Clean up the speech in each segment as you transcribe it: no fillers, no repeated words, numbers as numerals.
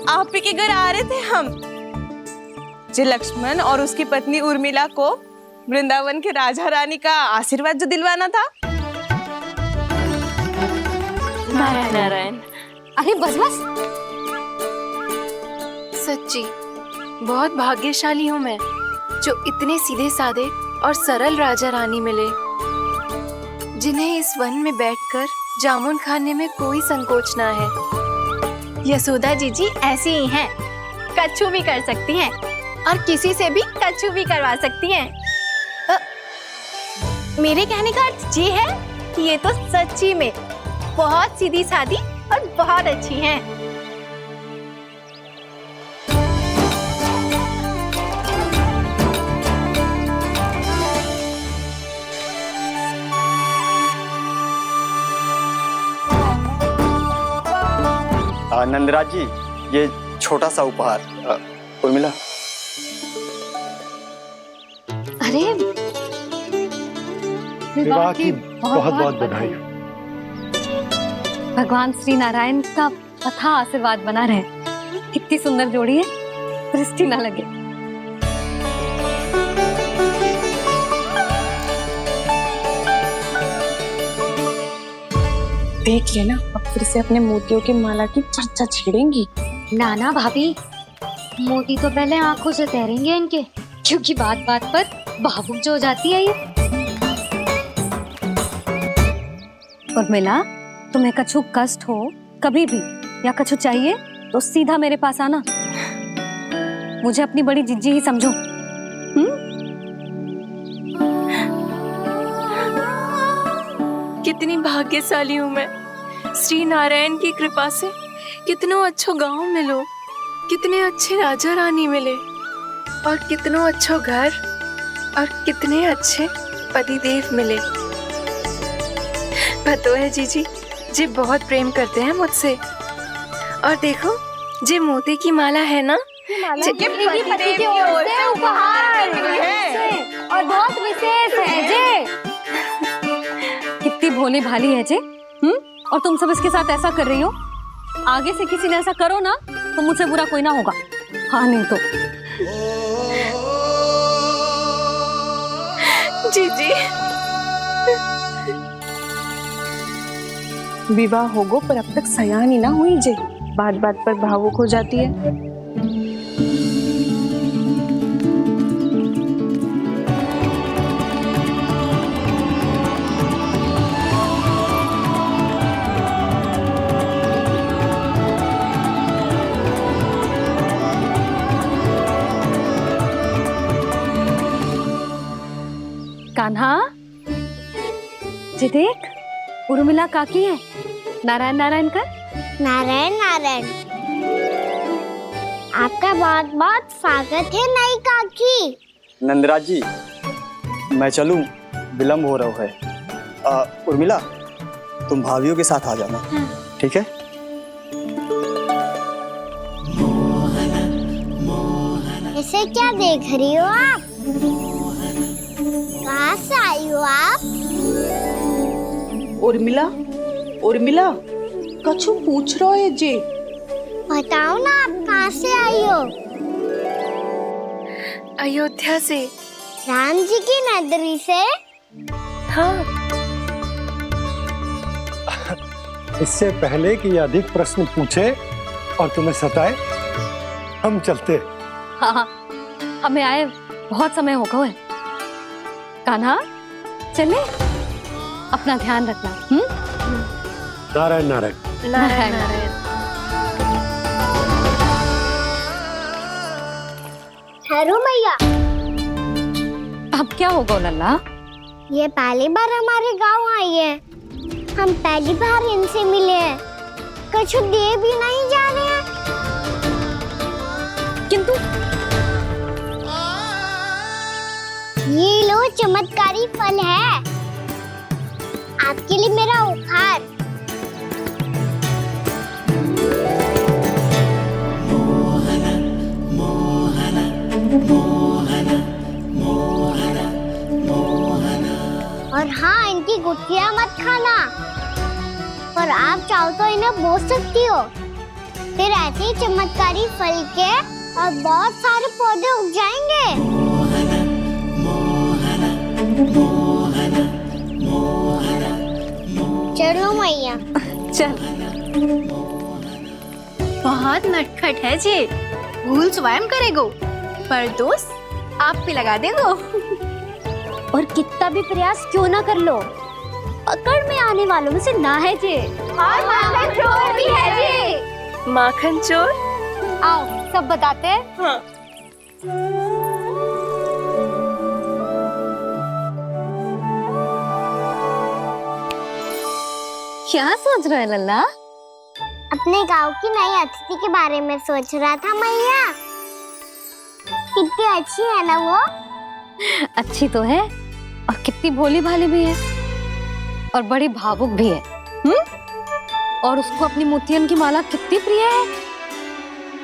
आप ही के घर आ रहे थे हम, जो लक्ष्मण और उसकी पत्नी उर्मिला को वृंदावन के राजा रानी का आशीर्वाद जो दिलवाना था। नारायण नारायण। अरे बस बस। सच्ची बहुत भाग्यशाली हूँ मैं, जो इतने सीधे साधे और सरल राजा रानी मिले, जिन्हें इस वन में बैठकर जामुन खाने में कोई संकोच ना है। यशोदा जीजी ऐसी ही हैं, कच्छू भी कर सकती हैं और किसी से भी कच्छू भी करवा सकती हैं। मेरे कहने का अर्थ ये है कि ये तो सच्ची में बहुत सीधी सादी और बहुत अच्छी हैं। नंदराज जी, ये छोटा सा उपहार। उर्मिला। अरे विवाह की बहुत बहुत बधाई। भगवान श्री नारायण का अथाह आशीर्वाद बना रहे। कितनी सुंदर जोड़ी है, दृष्टि ना लगे। देख लेना, अब फिर से अपने मोतियों की माला की चर्चा छेड़ेंगी। नाना भाभी, मोती तो पहले आंखों से तैरेंगे इनके, क्योंकि बात बात पर भावुक जो हो जाती है ये। उर्मिला, तुम्हें कछु कष्ट हो कभी भी या कछु चाहिए तो सीधा मेरे पास आना। मुझे अपनी बड़ी जिज्जी ही समझो। कितनी भाग्यशाली हूँ मैं, श्री नारायण की कृपा से कितनों अच्छो गांव मिलो, कितने अच्छे राजा रानी मिले, और कितनों अच्छो घर और कितने अच्छे पतिदेव मिले। पतो है जीजी, जी बहुत प्रेम करते हैं मुझसे। और देखो, जे मोती की माला है ना, पति की ओर से उपहार और बहुत विशेष है जे। कितनी भोली भाली है जे। और तुम सब इसके साथ ऐसा कर रही हो। आगे से किसी ने ऐसा करो ना तो मुझसे बुरा कोई ना होगा। हाँ नहीं तो। जीजी, विवाह होगो पर अब तक सयानी ना हुई जे, बात बात पर भावुक हो जाती है। कान्हा, जे देख, उर्मिला काकी है। नारायण नारायण कर। नारायण नारायण। आपका बहुत बहुत स्वागत है नई काकी। नंदराज जी, मैं चलूं, विलंब हो रहा है। उर्मिला, तुम भाभियों के साथ आ जाना। ठीक है? इसे क्या देख रही हो आप? कहाँ से आई हो आप? उर्मिला, उर्मिला, कछु पूछ रहा है जे। बताओ ना, आप कहाँ से आई हो? अयोध्या से। राम जी की नगरी से? हाँ। इससे पहले कि अधिक प्रश्न पूछे और तुम्हें सताए, हम चलते। हाँ, हमें आए बहुत समय हो गया है। कान्हा, चले, अपना ध्यान रखना। नारायण नारायण। नारायण नारायण। ठहरू मैया, अब क्या होगा लल्ला? ये पहली बार हमारे गांव आई है। हम पहली बार इनसे मिले हैं। कछु दे भी नहीं जा रहे हैं। किंतु ये लो, चमत्कारी फल है आपके लिए, मेरा उपहार। और हाँ, इनकी गुठलियां मत खाना। और आप चाहो तो इन्हें बोल सकती हो। फिर ऐसे ही चमत्कारी फल के और बहुत सारे पौधे उग जाएंगे। चलो मैया। चल। बहुत नटखट है जी, भूल स्वयं करेगो पर दोस्त आप पे लगा देगो। और कितना भी प्रयास क्यों ना कर लो, पकड़ में आने वालों में से ना है जी। और माखन चोर भी है जी। माखन चोर? आओ सब बताते हैं। हाँ। क्या सोच रहे हैं लल्ला? अपने गांव की नई अतिथि के बारे में सोच रहा था मैया। कितनी अच्छी है ना वो। अच्छी तो है और कितनी भोली भाली भी है और बड़ी भावुक भी है। और उसको अपनी मोतियन की माला कितनी प्रिय है।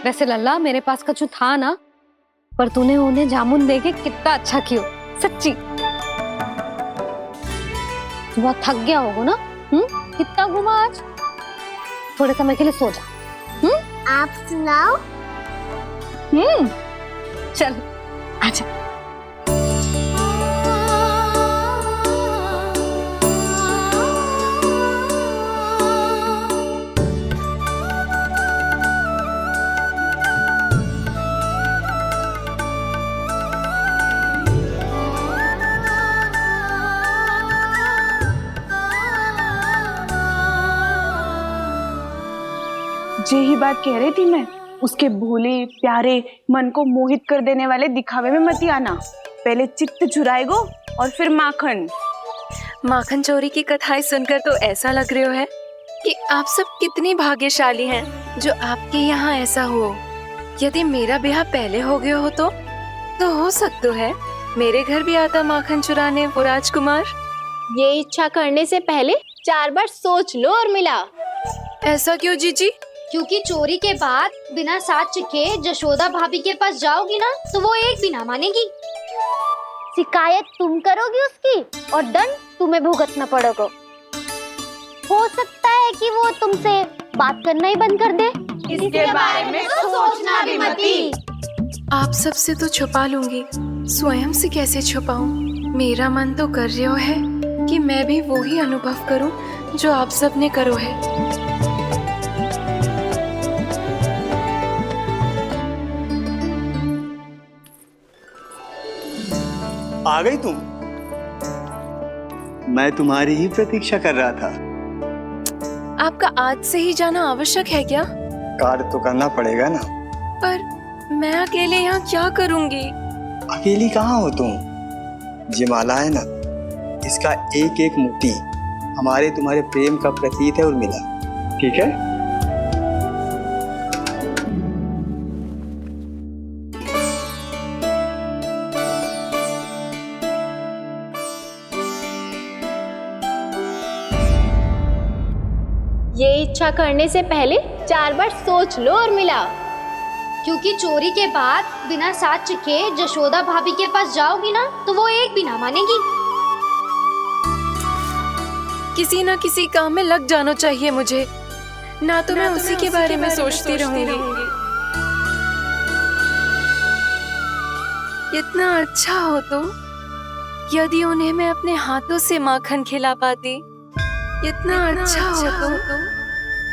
वैसे लल्ला मेरे पास कछु था ना, पर तूने उन्हें जामुन देके कितना अच्छा किया, सच्ची। बहुत थक गया होगा ना? कितना घूमा आज? थोड़े समय के लिए सो जा। आप सुनाओ। चल आजा। यही बात कह रही थी मैं, उसके भोले प्यारे मन को मोहित कर देने वाले दिखावे में मत आना। पहले चित्त चुराएगो और फिर माखन। माखन चोरी की कथाएं सुनकर तो ऐसा लग रहा है कि आप सब कितनी भाग्यशाली हैं जो आपके यहाँ ऐसा हो। यदि मेरा ब्याह पहले हो गया हो तो हो सकता है मेरे घर भी आता माखन चुराने वो राजकुमार। ये इच्छा करने से पहले 4 बार सोच लो और मिला। ऐसा क्यों जीजी? क्योंकि चोरी के बाद बिना साक्ष्य के जशोदा भाभी के पास जाओगी ना तो वो एक भी ना मानेगी। शिकायत तुम करोगी उसकी और दंड तुम्हें भुगतना पड़ेगा। हो सकता है कि वो तुमसे बात करना ही बंद कर दे। इसके बारे में तो सोचना भी मत ही। आप सबसे तो छुपा लूंगी, स्वयं से कैसे छुपाऊं? मेरा मन तो कर रहा है कि मैं भी वो ही अनुभव करूं जो आप सब ने करो है। आ गई तुम? मैं तुम्हारी ही प्रतीक्षा कर रहा था। आपका आज से ही जाना आवश्यक है क्या? कार्य तो करना पड़ेगा ना। पर मैं अकेले यहाँ क्या करूंगी? अकेली कहाँ हो तुम? ये माला है ना, इसका एक एक मोती हमारे तुम्हारे प्रेम का प्रतीक है उर्मिला, ठीक है? ये इच्छा करने से पहले 4 बार सोच लो और मिला। क्योंकि चोरी के बाद बिना साक्ष्य के जशोदा भाभी के पास जाओगी ना तो वो एक भी ना मानेगी। किसी ना किसी काम में लग जाना चाहिए मुझे, ना तो मैं उसी के बारे में सोचती रहूंगी। इतना अच्छा हो तो यदि उन्हें मैं अपने हाथों से माखन खिला पाती। इतना अच्छा हो तो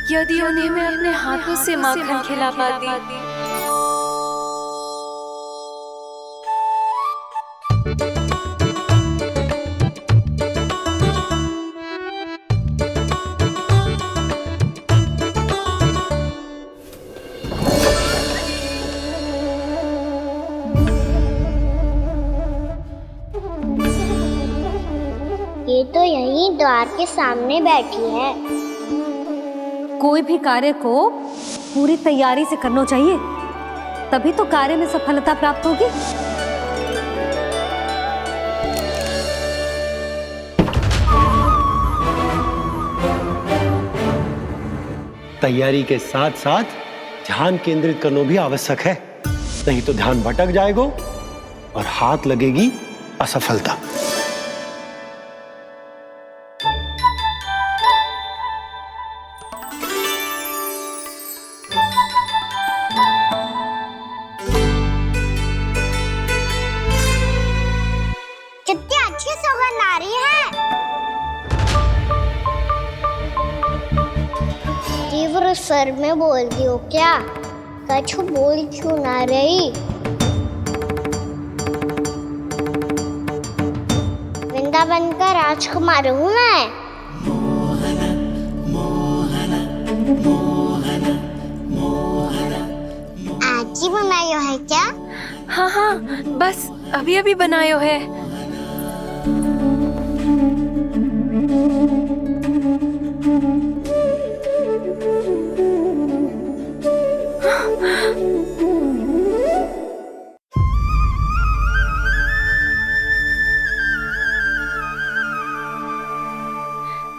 यदि उन्हें मैं अपने हाथों से माखन खिला पाती। ये तो यहीं द्वार के सामने बैठी है। कोई भी कार्य को पूरी तैयारी से करना चाहिए, तभी तो कार्य में सफलता प्राप्त होगी। तैयारी के साथ साथ ध्यान केंद्रित करना भी आवश्यक है, नहीं तो ध्यान भटक जाएगा और हाथ लगेगी असफलता। सर में बोल दी हो क्या? कछु बोल क्यों ना रही? वृंदावन का राजकुमार हूँ मैं। आज ही बनायो है क्या? हाँ हाँ, बस अभी अभी बनायो है।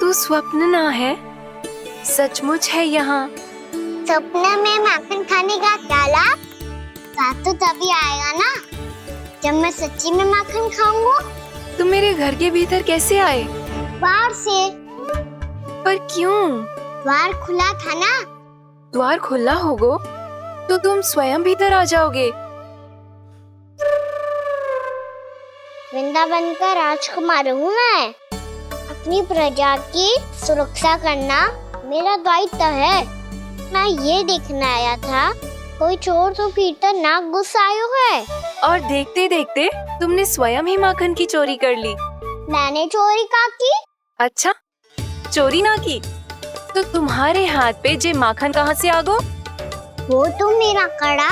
तू स्वप्न ना है, सचमुच है यहाँ। सपने में माखन खाने का क्या लाभ? बात तो तभी आएगा ना जब मैं सच्ची में माखन खाऊंगा। तुम मेरे घर के भीतर कैसे आए? बाहर से। पर क्यों? द्वार खुला था ना। द्वार खुला होगा तो तुम स्वयं भीतर आ जाओगे। वृंदावन का राजकुमार हूँ मैं। अपनी प्रजा की सुरक्षा करना मेरा दायित्व है। मैं ये देखने आया था कोई चोर तो भीतर ना घुस आयो है। और देखते देखते तुमने स्वयं ही माखन की चोरी कर ली। मैंने चोरी का की? अच्छा, चोरी ना की तो तुम्हारे हाथ पे जे माखन कहाँ से आ गो? वो तो मेरा कड़ा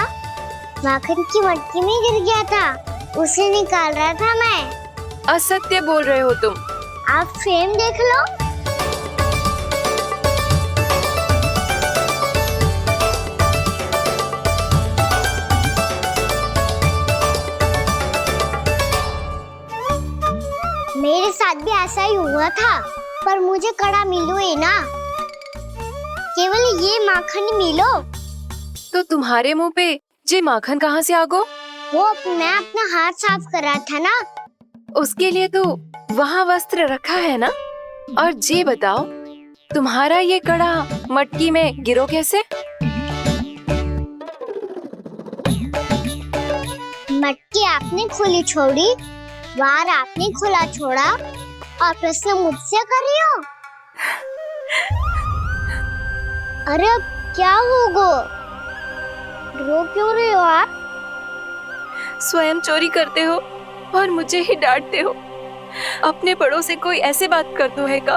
माखन की मटकी में गिर गया था, उसे निकाल रहा था मैं। असत्य बोल रहे हो तुम। आप फ्रेम देख लो। मेरे साथ भी ऐसा ही हुआ था, पर मुझे कड़ा मिलो ही ना। केवल ये माखन ही मिलो। तो तुम्हारे मुंह पे जे माखन कहाँ से आ गो? वो मैं अपना हाथ साफ कर रहा था ना। उसके लिए तो वहाँ वस्त्र रखा है ना। और जे बताओ, तुम्हारा ये कड़ा मटकी में गिरो कैसे? मटकी आपने खुली छोड़ी, द्वार आपने खुला छोड़ा और प्रश्न मुझसे करियो। अरे अब क्या होगा? रो क्यों रहे हो आप? स्वयं चोरी करते हो और मुझे ही डांटते हो। अपने बड़ों से कोई ऐसे बात कर दो है का?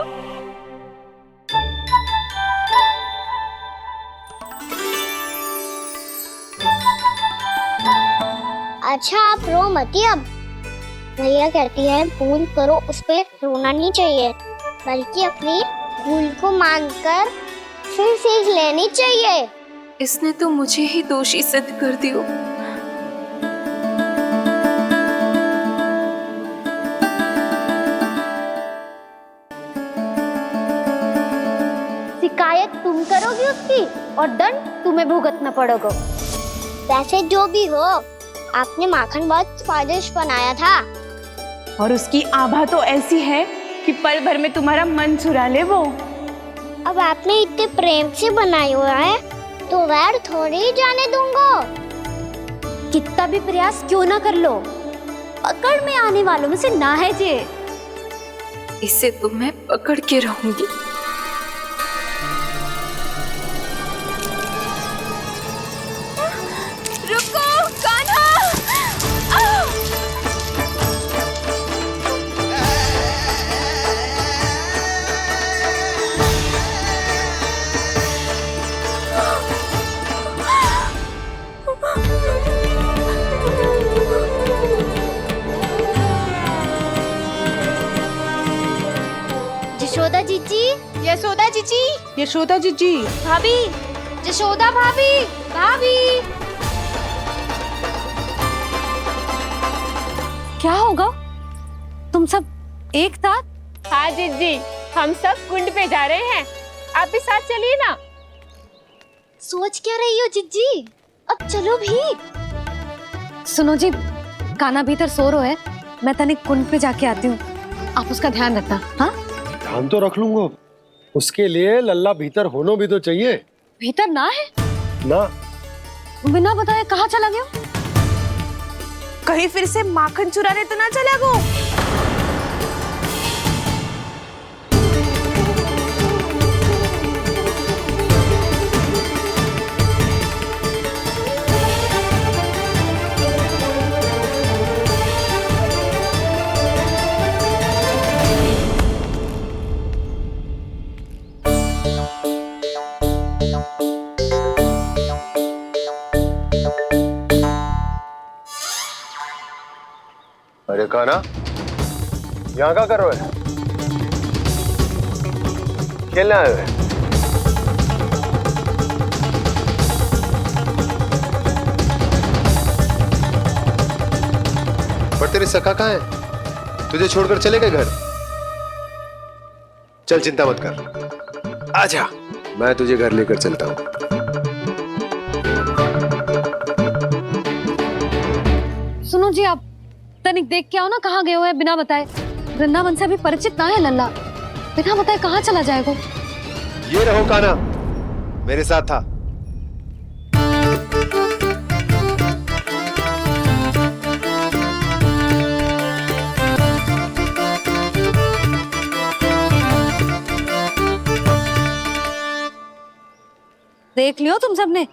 अच्छा आप रो मती। अब भैया कहती है भूल करो, उस पे रोना नहीं चाहिए, बल्कि अपनी भूल को मानकर फिर सीख लेनी चाहिए। इसने तो मुझे ही दोषी सिद्ध कर दियो। शिकायत तुम करोगी उसकी और दंड तुम्हें भुगतना पड़ेगा। वैसे जो भी हो, आपने माखन बहुत स्वादिष्ट बनाया था। और उसकी आभा तो ऐसी है कि पल भर में तुम्हारा मन चुरा ले वो। अब आपने इतने प्रेम से बनाया हुआ है तो वैर थोड़ी ही जाने दूंगा। कितना भी प्रयास क्यों ना कर लो, पकड़ में आने वालों में से ना है जे। इसे तो मैं पकड़ के रहूंगी। रुको कान्हा! यशोदा जीजी, यशोदा जीजी, यशोदा जीजी, भाभी, यशोदा भाभी, भाभी। क्या होगा? तुम सब एक साथ? हाँ जीजी, हम सब कुंड पे जा रहे हैं, आप भी साथ चलिए ना। सोच क्या रही हो जीजी? अब चलो भी। सुनो जी, कान्हा भीतर सो रहा है, मैं तनिक कुंड पे जाके आती हूँ, आप उसका ध्यान रखना। हाँ, ध्यान तो रख लूंगा, उसके लिए लल्ला भीतर होना भी तो चाहिए। भीतर ना है? ना, बिना बताए कहाँ चला गया? कहीं फिर से माखन चुराने तो ना चला गो। अरे काना, यहाँ क्या कर रहे हो? खेलने आए हुए? पर तेरे सखा कहाँ है? तुझे छोड़कर चले गए घर? चल चिंता मत कर, आजा, मैं तुझे घर लेकर चलता हूँ। सुनो जी, आप तनिक देख के आओ ना, कहाँ गए हुए हैं बिना बताए। वृंदावन से अभी परिचित ना है लल्ला, बिना बताए कहाँ चला जाएगा। ये रहो काना, मेरे साथ था। देख लियो तुम सबने,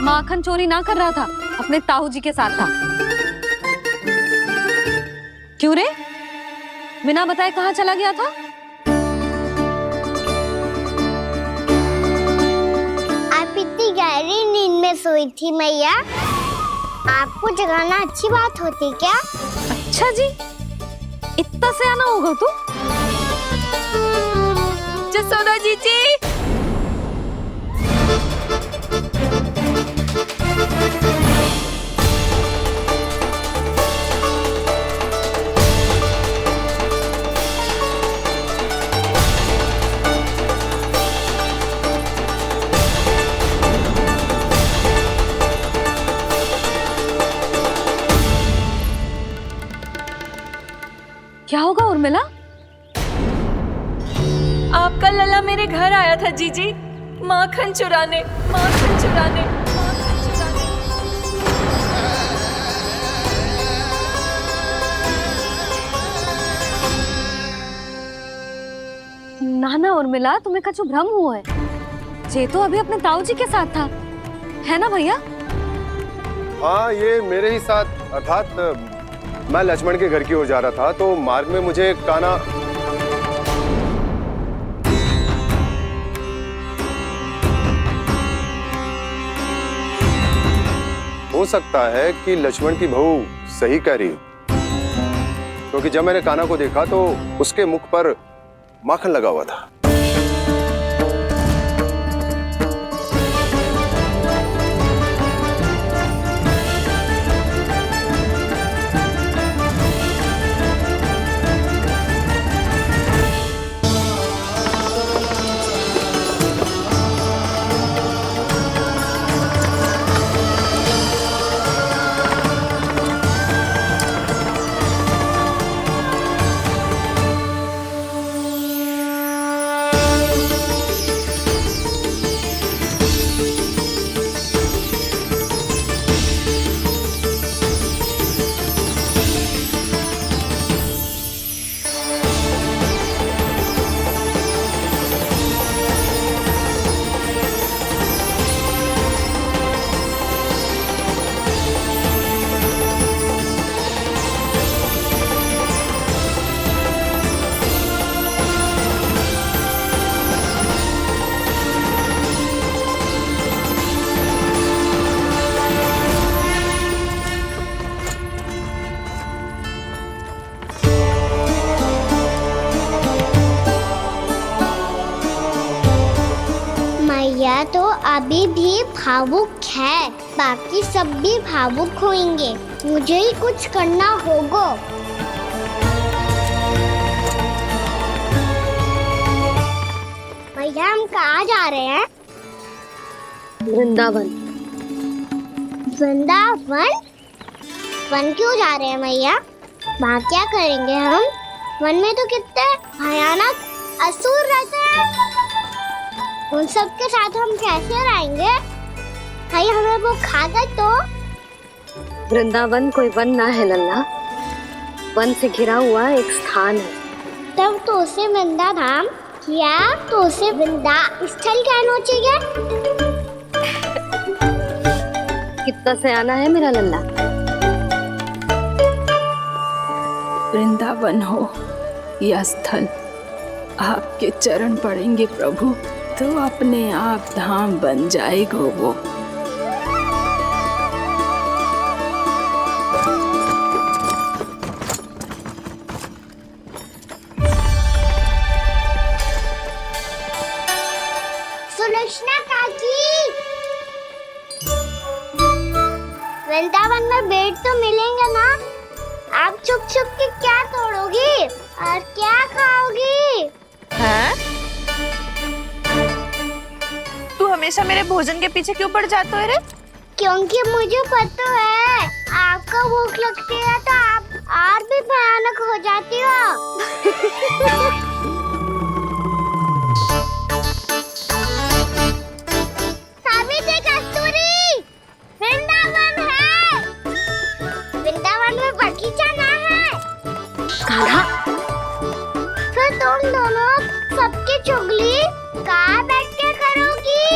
माखन चोरी ना कर रहा था, अपने ताऊ जी के साथ था। क्यों रे, बिना बताए कहाँ चला गया था? आप इतनी गहरी नींद में सोई थी मैया, आपको जगाना अच्छी बात होती क्या? अच्छा जी, इतना सयाना होगा तू? जसोदा जीजी, क्या होगा उर्मिला? आपका लल्ला मेरे घर आया था जीजी, माखन चुराने, माखन चुराने, माखन चुराने। ना ना उर्मिला, तुम्हें कछु भ्रम हुआ है। जे तो अभी अपने ताऊ जी के साथ था, है ना भैया? हाँ, ये मेरे ही साथ, अर्थात मैं लक्ष्मण के घर की ओर जा रहा था, तो मार्ग में मुझे काना हो सकता है कि लक्ष्मण की बहू सही कह रही हो, क्योंकि जब मैंने काना को देखा तो उसके मुख पर माखन लगा हुआ था। मैया तो अभी भी भावुक है, बाकी सब भी भावुक होंगे, मुझे ही कुछ करना होगा। भैया हम कहाँ जा रहे हैं? वृंदावन। वृंदावन? वन क्यों जा रहे हैं मैया? वहाँ क्या करेंगे हम? वन में तो कितने भयानक असुर रहते हैं, उन सब के साथ हम कैसे रहेंगे? कहीं हमें वो खा गए तो? वृंदावन कोई वन ना है लल्ला, वन से घिरा हुआ एक स्थान है। तब तो उसे वृंदा धाम या तो उसे वृंदा स्थल कहना चाहिए। कितना सयाना है मेरा लल्ला। वृंदावन हो या स्थल, आपके चरण पड़ेंगे प्रभु तो अपने आप धाम बन जाएगा वो। वृंदावन में बेट तो मिलेंगे ना? आप छुप छुप के क्या तोड़ोगी और क्या खाओगी? हाँ? तू हमेशा मेरे भोजन के पीछे क्यों पड़ जाता है रे? क्योंकि मुझे पता है आपको भूख लगती है तो आप और भी भयानक हो जाती हो। सावित्री, कस्तूरी, वृंदावन है। वृंदावन में बगीचा ना है। कान्हा, फिर तुम दोनों सबकी चुगली कहाँ बैठ के करोगी?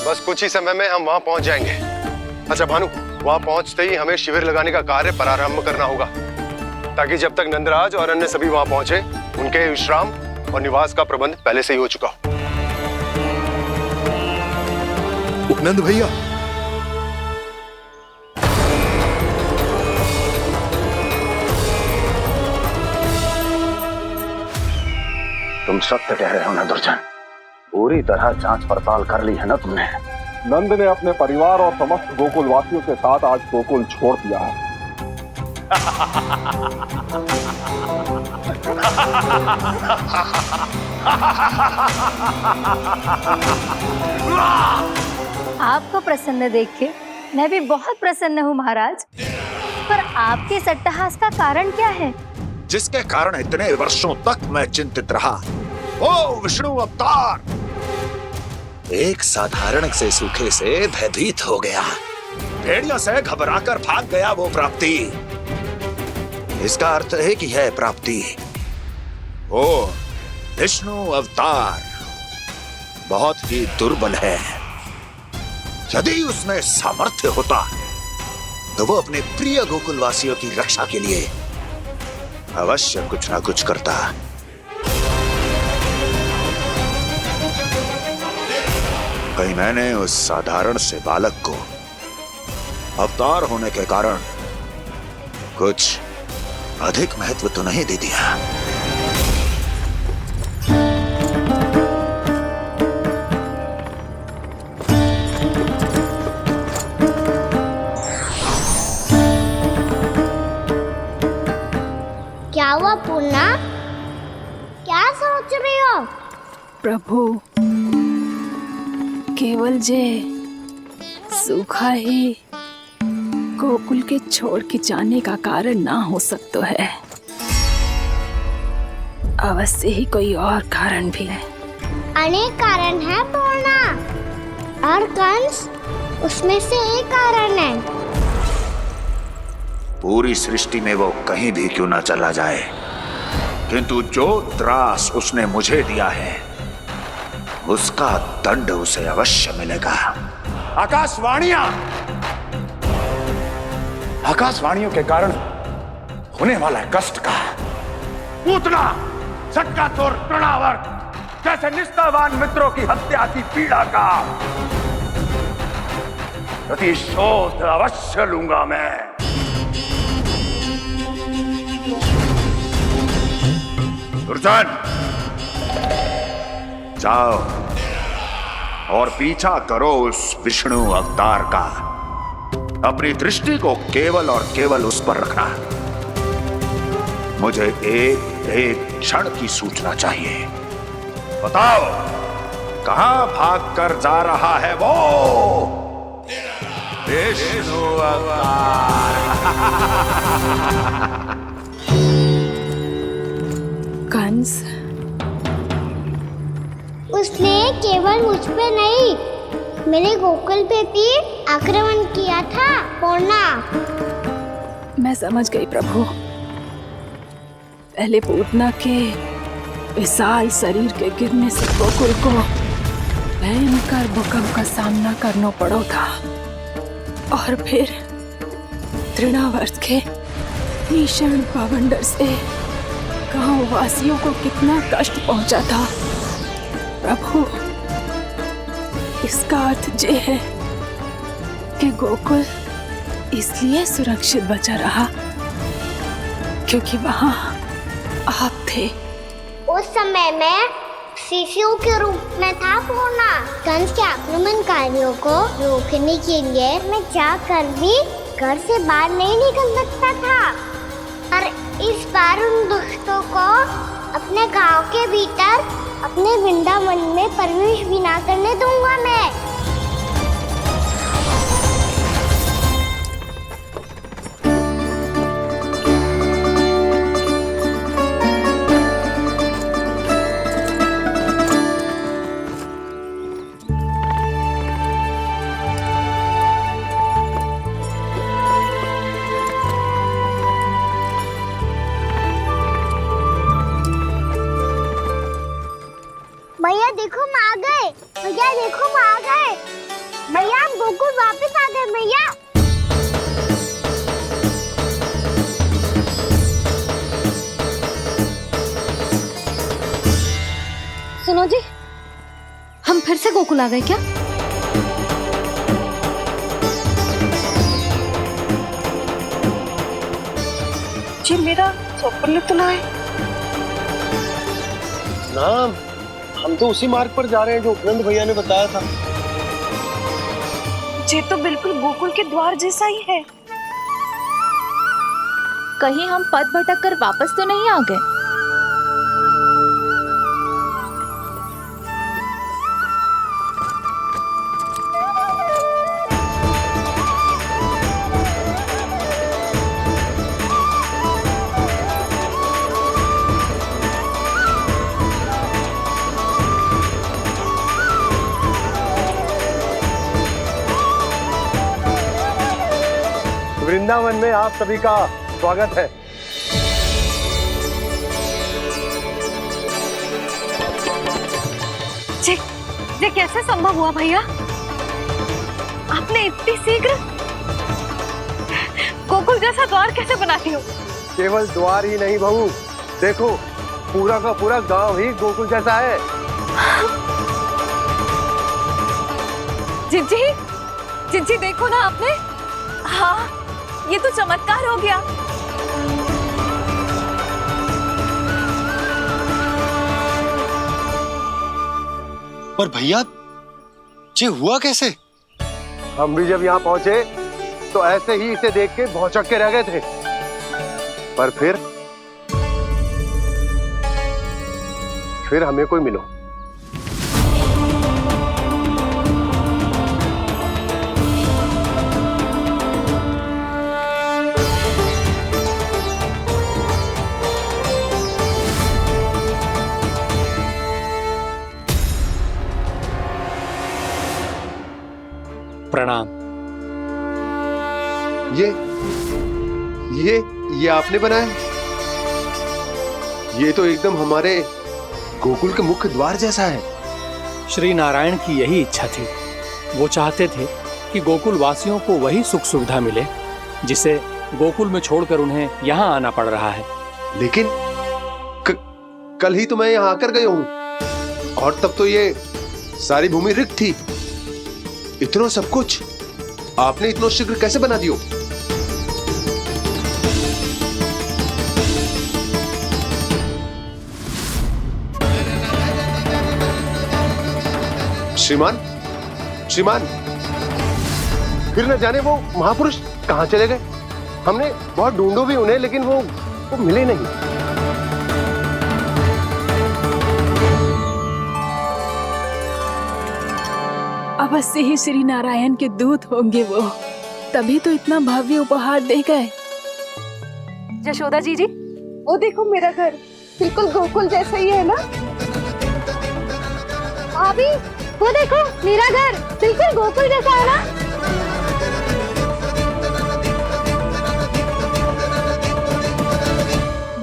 बस कुछ ही समय में हम वहां पहुंच जाएंगे। अच्छा भानु, वहां पहुंचते ही हमें शिविर लगाने का कार्य प्रारंभ करना होगा, ताकि जब तक नंदराज और अन्य सभी वहां पहुंचे उनके विश्राम और निवास का प्रबंध पहले से ही हो चुका हो। नंद भैया, तुम सत्य कह रहे हो ना दुर्जन? पूरी तरह जांच पड़ताल कर ली है ना तुमने? नंद ने अपने परिवार और समस्त गोकुल वासियों के साथ आज गोकुल छोड़ दिया है। आपको प्रसन्न देख के मैं भी बहुत प्रसन्न हूँ महाराज। पर आपके इस अट्टहास का कारण क्या है? जिसके कारण इतने वर्षों तक मैं चिंतित रहा, ओ विष्णु अवतार। एक साधारण से सूखे से भयभीत हो गया, भेड़ियों से घबराकर भाग गया वो प्राप्ति। इसका अर्थ है कि है प्राप्ति ओ विष्णु अवतार बहुत ही दुर्बल है। यदि उसमें सामर्थ्य होता तो वो अपने प्रिय गोकुलवासियों की रक्षा के लिए अवश्य कुछ ना कुछ करता। कहीं मैंने उस साधारण से बालक को अवतार होने के कारण कुछ अधिक महत्व तो नहीं दे दिया। क्या हुआ पूर्णा? क्या सोच रही हो? प्रभु, केवल जे सूखा ही गोकुल के छोड़ के जाने का कारण ना हो सकता है, अवश्य ही कोई और कारण भी है। अनेक कारण है पूर्णा, और कंस उसमें से एक कारण है। पूरी सृष्टि में वो कहीं भी क्यों ना चला जाए, किंतु जो त्रास उसने मुझे दिया है उसका दंड उसे अवश्य मिलेगा। आकाशवाणियों के कारण होने वाला कष्ट का पूतना सटका तोर तृणावर्त जैसे निष्ठावान मित्रों की हत्या की पीड़ा का प्रतिशोध अवश्य लूंगा मैं। दुर्जन, जाओ और पीछा करो उस विष्णु अवतार का। अपनी दृष्टि को केवल और केवल उस पर रखना। मुझे एक एक क्षण की सूचना चाहिए। बताओ, कहां भाग कर जा रहा है वो विष्णु अवतार? कंस, उसने केवल मुझ पे नहीं, मेरे गोकुल पे भी आक्रमण किया था पूर्णा। मैं समझ गई प्रभु। पहले पूतना के विशाल शरीर के गिरने से गोकुल को भयंकर भूकंप का सामना करना पड़ा था, और फिर तृणावर्त के भीषण पावंडर से गांव वासियों को कितना कष्ट पहुंचा था प्रभु। इसका अर्थ ये है कि गोकुल इसलिए सुरक्षित बचा रहा क्योंकि वहां आप थे। उस समय में शिशु के रूप में था पूर्णा। कंस के आक्रमणकारियों को रोकने के लिए मैं जाकर भी घर से बाहर नहीं निकल सकता था, और इस बार उन दुष्टों को अपने गांव के भीतर अपने वृंदावन में प्रवेश भी ना करने दूंगा मैं। भैया देखो हम आ गए, भैया देखो हम आ गए, भैया हम गोकुल वापस आ गए भैया। सुनो जी, हम फिर से गोकुल आ गए क्या? जी मेरा स्वप्न तो ना है। ना, हम तो उसी मार्ग पर जा रहे हैं जो उपनंद भैया ने बताया था। ये तो बिल्कुल गोकुल के द्वार जैसा ही है। कहीं हम पथ भटक कर वापस तो नहीं आ गए? वृंदावन में आप सभी का स्वागत है। ये कैसे संभव हुआ भैया? आपने इतनी शीघ्र गोकुल जैसा द्वार कैसे बनाती हो? केवल द्वार ही नहीं बहू, देखो पूरा का पूरा गांव ही गोकुल जैसा है। जिज्जी, जिज्जी देखो ना आपने। हाँ, ये तो चमत्कार हो गया। पर भैया, ये हुआ कैसे? हम भी जब यहाँ पहुंचे तो ऐसे ही इसे देख के भौचक के रह गए थे, पर फिर हमें कोई मिलो। प्रणाम। ये आपने बनाया? ये तो एकदम हमारे गोकुल के मुख्य द्वार जैसा है। श्री नारायण की यही इच्छा थी। वो चाहते थे कि गोकुल वासियों को वही सुख सुविधा मिले जिसे गोकुल में छोड़कर उन्हें यहाँ आना पड़ रहा है। लेकिन कल ही तो मैं यहाँ आकर गया हूँ, और तब तो ये सारी भूमि रिक्त थी। इतना सब कुछ आपने इतना शीघ्र कैसे बना दियो? श्रीमान, फिर न जाने वो महापुरुष कहाँ चले गए। हमने बहुत ढूंढो भी उन्हें, लेकिन वो मिले नहीं। अवश्य ही श्री नारायण के दूत होंगे वो, तभी तो इतना भव्य उपहार दे गए। यशोदा जी, वो देखो मेरा घर बिल्कुल गोकुल जैसा ही है ना। भाभी, वो देखो मेरा घर बिल्कुल गोकुल जैसा है ना।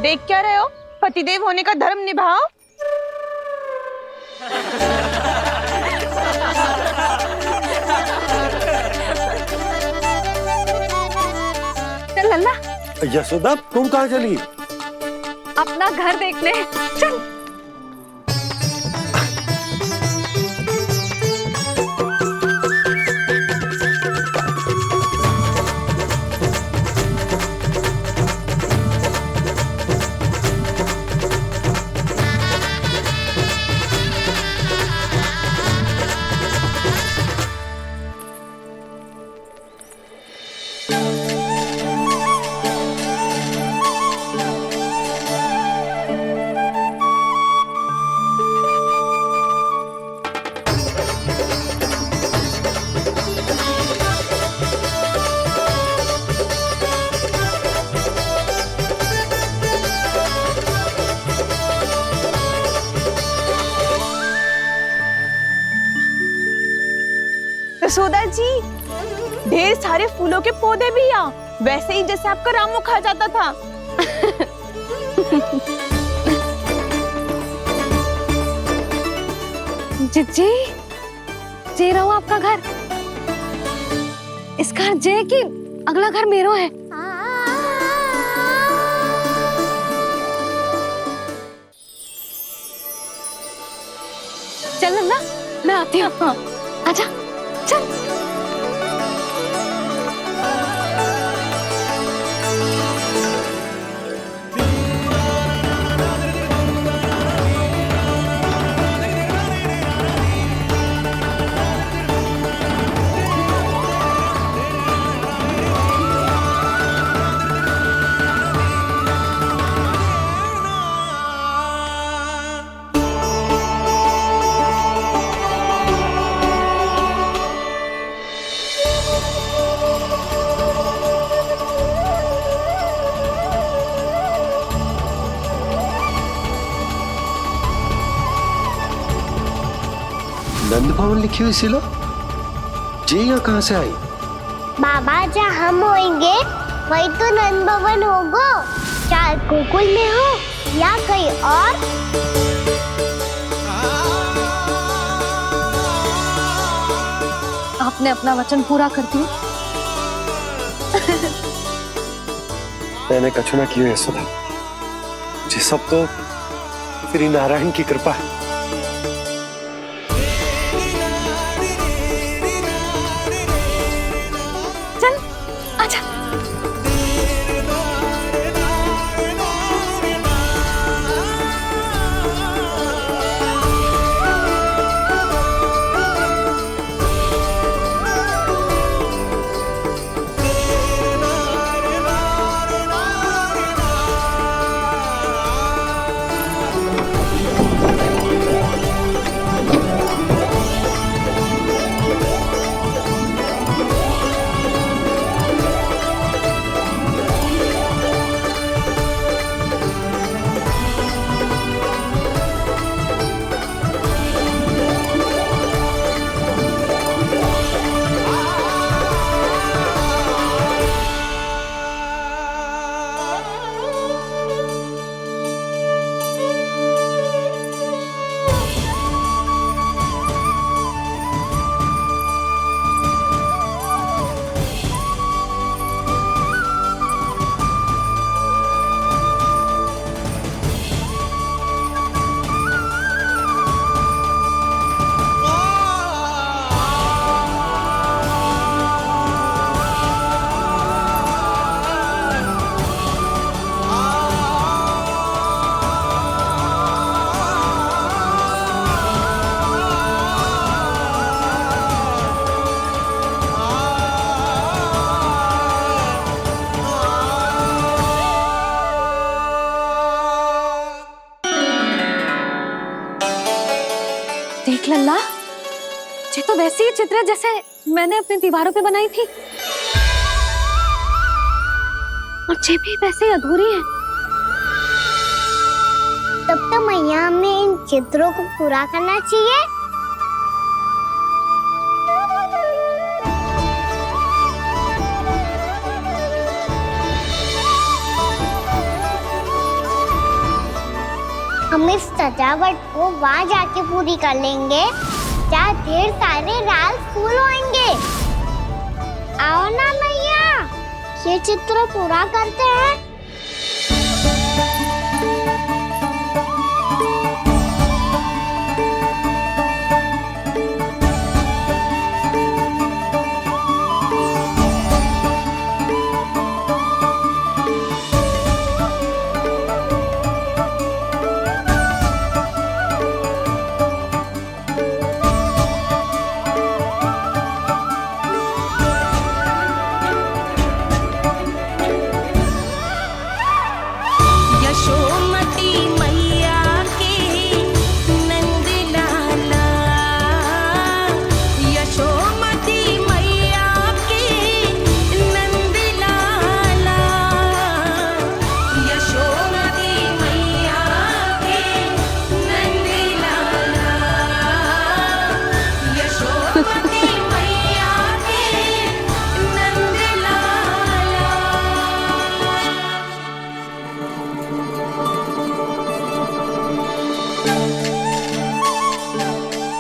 देख क्या रहे हो? पतिदेव होने का धर्म निभाओ। चलना। यशोदा तुम कहाँ चली? अपना घर देखने चल। यशोदा जी, ढेर सारे फूलों के पौधे भी यहाँ, वैसे ही जैसे आपका रामू खा जाता था। जी जे रहो आपका घर। इसका घर जे कि अगला घर मेरो है। चल ना, मैं आती हूँ। हाँ, आजा चल। नंद भवन लिखी हुई सिलो, जे यहाँ कहाँ से आई? बाबा जहाँ हम होंगे वही तो नंद भवन होगा, चाहे गोकुल में हो या कहीं और। आपने अपना वचन पूरा कर दिया। मैंने कछु ना किया यशोदा, ये सब तो श्री नारायण की कृपा है। देख लल्ला, ये तो वैसी ही चित्र है जैसे मैंने अपनी दीवारों पे बनाई थी, और ये भी वैसे ही अधूरी है। तब तो मैया हमें इन चित्रों को पूरा करना चाहिए। हम इस सजावट को वहाँ जाके पूरी कर लेंगे जहाँ ढेर सारे लाल फूल होंगे। आओ ना मैया, ये चित्र पूरा करते हैं।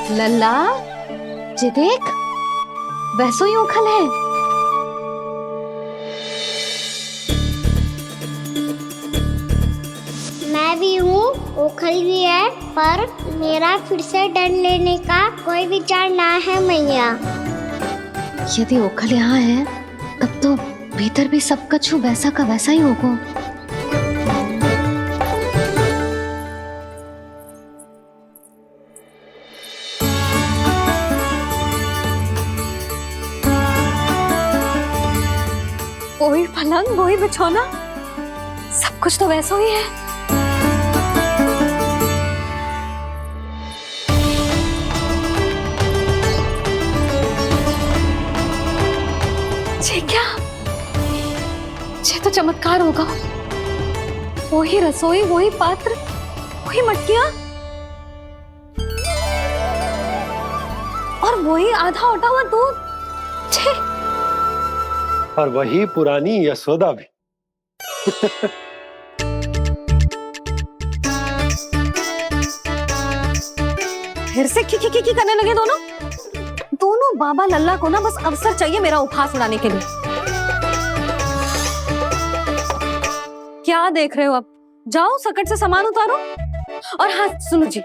लल्ला जी देख, वैसो ही उखल है। मैं भी हूँ, ओखल भी है, पर मेरा फिर से दंड लेने का कोई विचार ना है मैया। यदि ओखल यहाँ है तब तो भीतर भी सब कछु वैसा का वैसा ही होगा। वही पलंग, वही बिछौना, सब कुछ तो वैसा ही है। ये क्या? ये तो चमत्कार होगा। वही रसोई, वही पात्र, वही मटकियां और वही आधा उटा हुआ दूध। और वही पुरानी यशोदा भी। फिर से की करने लगे दोनों बाबा लल्ला को ना बस अवसर चाहिए मेरा उपहास उड़ाने के लिए। क्या देख रहे हो? अब जाओ सकट से सामान उतारो। और हाँ सुनो जी,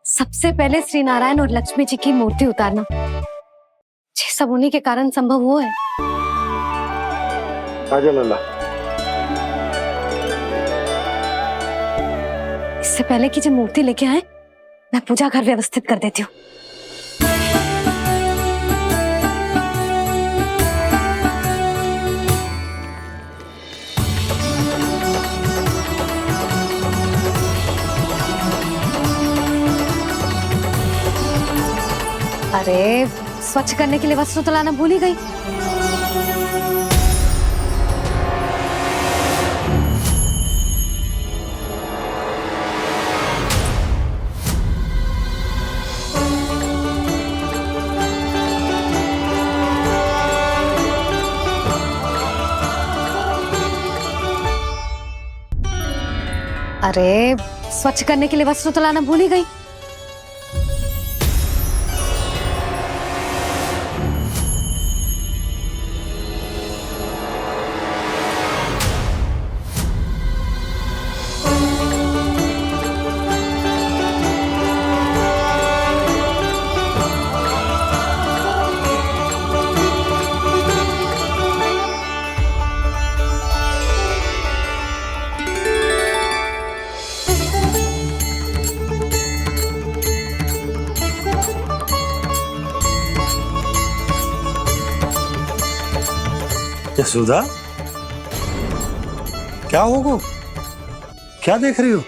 सबसे पहले श्री नारायण और लक्ष्मी जी की मूर्ति उतारना। ये सब उन्हीं के कारण संभव हुआ है। आजा लल्ला। इससे पहले कि जो मूर्ति लेके आए, मैं पूजा घर व्यवस्थित कर देती हूँ। अरे स्वच्छ करने के लिए वस्त्र तो लाना भूल ही गई। अरे स्वच्छ करने के लिए वस्त्र तो लाना भूल ही गई। यशोदा, क्या होगा? क्या देख रही हो?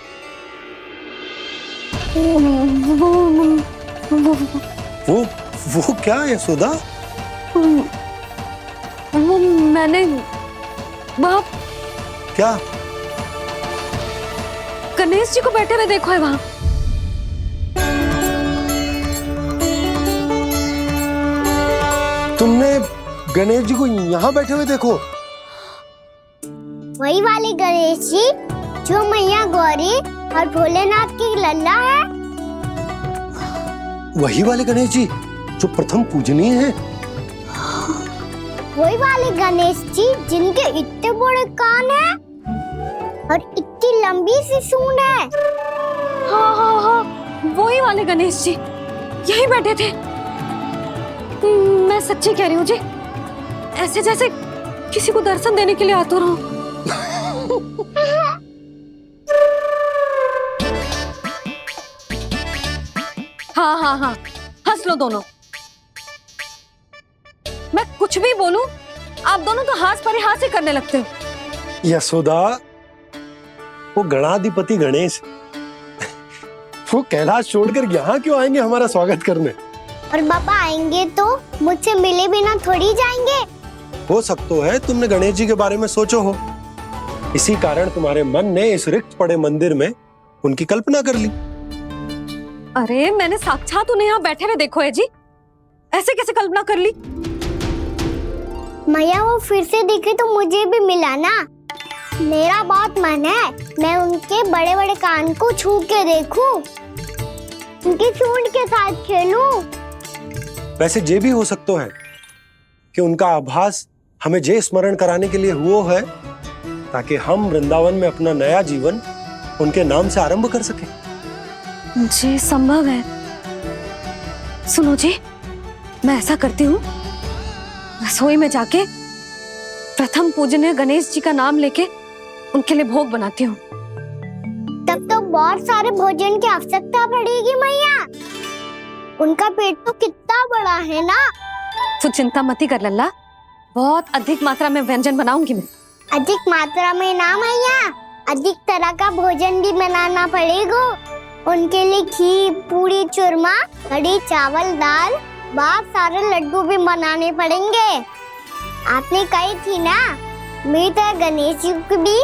वो क्या यशोदा? वो मैंने बाप क्या? गणेश जी को बैठे हुए देखो है वहां। तुमने गणेश जी को यहाँ बैठे हुए देखो? वही वाले गणेश जी जो मैया गौरी और भोलेनाथ की लल्ला है। वही वाले गणेश जी जो प्रथम पूजनीय हैं? वही वाले गणेश जी जिनके इतने बड़े कान हैं और इतनी लंबी सी सूंड है। हाँ हाँ हाँ, वही वाले गणेश जी यही बैठे थे। मैं सच्ची कह रही हूँ जी, ऐसे जैसे किसी को दर्शन देने के लिए आतुर हूँ। हाँ हाँ हाँ, हंस लो दोनों। मैं कुछ भी बोलूं, आप दोनों तो हाथ पर हाथ ही करने लगते हो। यशोदा, वो गणाधिपति गणेश वो कैलाश छोड़कर यहाँ क्यों आएंगे हमारा स्वागत करने? और पापा आएंगे तो मुझसे मिले बिना थोड़ी जाएंगे। हो सकता है तुमने गणेश जी के बारे में सोचो हो, इसी कारण तुम्हारे मन ने इस रिक्त पड़े मंदिर में उनकी कल्पना कर ली। अरे मैंने साक्षात उन्हें यहाँ बैठे हुए देखो है जी, ऐसे कैसे कल्पना कर ली? मैया वो फिर से दिखे तो मुझे भी मिला ना। मेरा बहुत मन है मैं उनके बड़े बड़े कान को छू के देखूं, उनकी सूंड के साथ खेलूं। वैसे ये भी हो सकता है कि उनका आभास हमें जे स्मरण कराने के लिए हुआ है ताकि हम वृंदावन में अपना नया जीवन उनके नाम से आरंभ कर सके। जी संभव है। सुनो जी, मैं ऐसा करती हूँ, रसोई में जाके प्रथम पूजनीय गणेश जी का नाम लेके उनके लिए भोग बनाती हूँ। तब तो बहुत सारे भोजन की आवश्यकता पड़ेगी मैया, उनका पेट तो कितना बड़ा है ना। तू चिंता मत कर लल्ला, बहुत अधिक मात्रा में व्यंजन बनाऊंगी मैं। अधिक मात्रा में ना मैया, अधिक तरह का भोजन भी बनाना पड़ेगा। उनके लिए खीर, पूरी, चूरमा, कढ़ी, चावल, दाल, बहुत सारे लड्डू भी बनाने पड़ेंगे। आपने कही थी ना, मेरी तरह गणेश जी को भी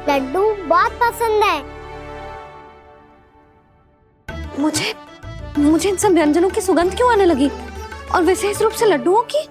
लड्डू बहुत पसंद है। मुझे इन सब व्यंजनों की सुगंध क्यों आने लगी, और विशेष रूप से लड्डुओं की?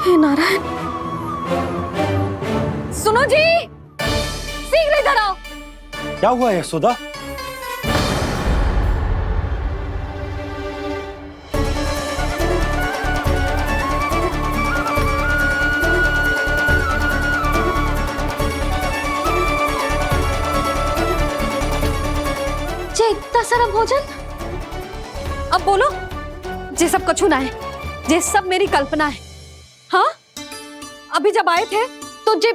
हे नारायण, सुनो जी, शीघ्र इधर आओ। क्या हुआ यशोदा? जे इतना सारा भोजन, अब बोलो, जे सब कछु ना है, जे सब मेरी कल्पना है। हाँ, अभी जब आए थे तो जे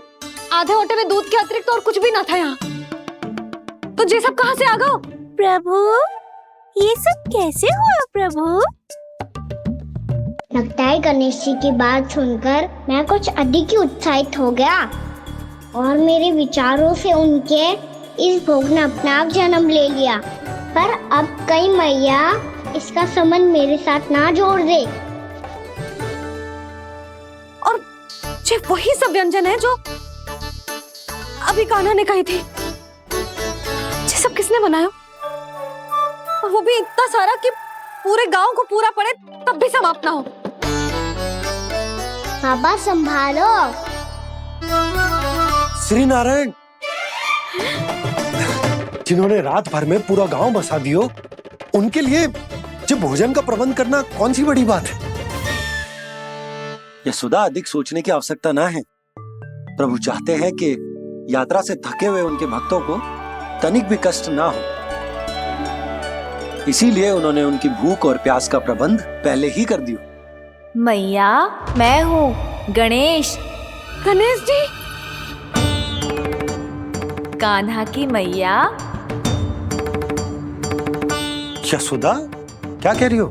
आधे ओटे में दूध के अतिरिक्त और कुछ भी ना था यहाँ, तो जे सब कहाँ से आ गए? प्रभु, ये सब कैसे हुआ प्रभु? लगता है गणेश जी की बात सुनकर मैं कुछ अधिक ही उत्साहित हो गया और मेरे विचारों से उनके इस भोग ने अपना आप जन्म ले लिया। पर अब कहीं मैया इसका संबंध मेरे साथ ना जोड़ दे। और जे वही सब व्यंजन है जो अभी कान्हा ने कही थी, ये सब किसने बनाया? और वो भी इतना सारा कि पूरे गांव को पूरा पड़े तब भी समाप्त ना हो। बाबा संभालो। श्री नारायण, जिन्होंने रात भर में पूरा गांव बसा दियो, उनके लिए जो भोजन का प्रबंध करना कौन सी बड़ी बात है? यशोदा, अधिक सोचने की आवश्यकता ना है। प्रभु चाहते हैं कि यात्रा से थके हुए उनके भक्तों को तनिक भी कष्ट ना हो, इसीलिए उन्होंने उनकी भूख और प्यास का प्रबंध पहले ही कर दिया। मैया, मैं हूँ गणेश। गणेश जी, कान्हा की मैया। यशोदा, क्या कह रही हो?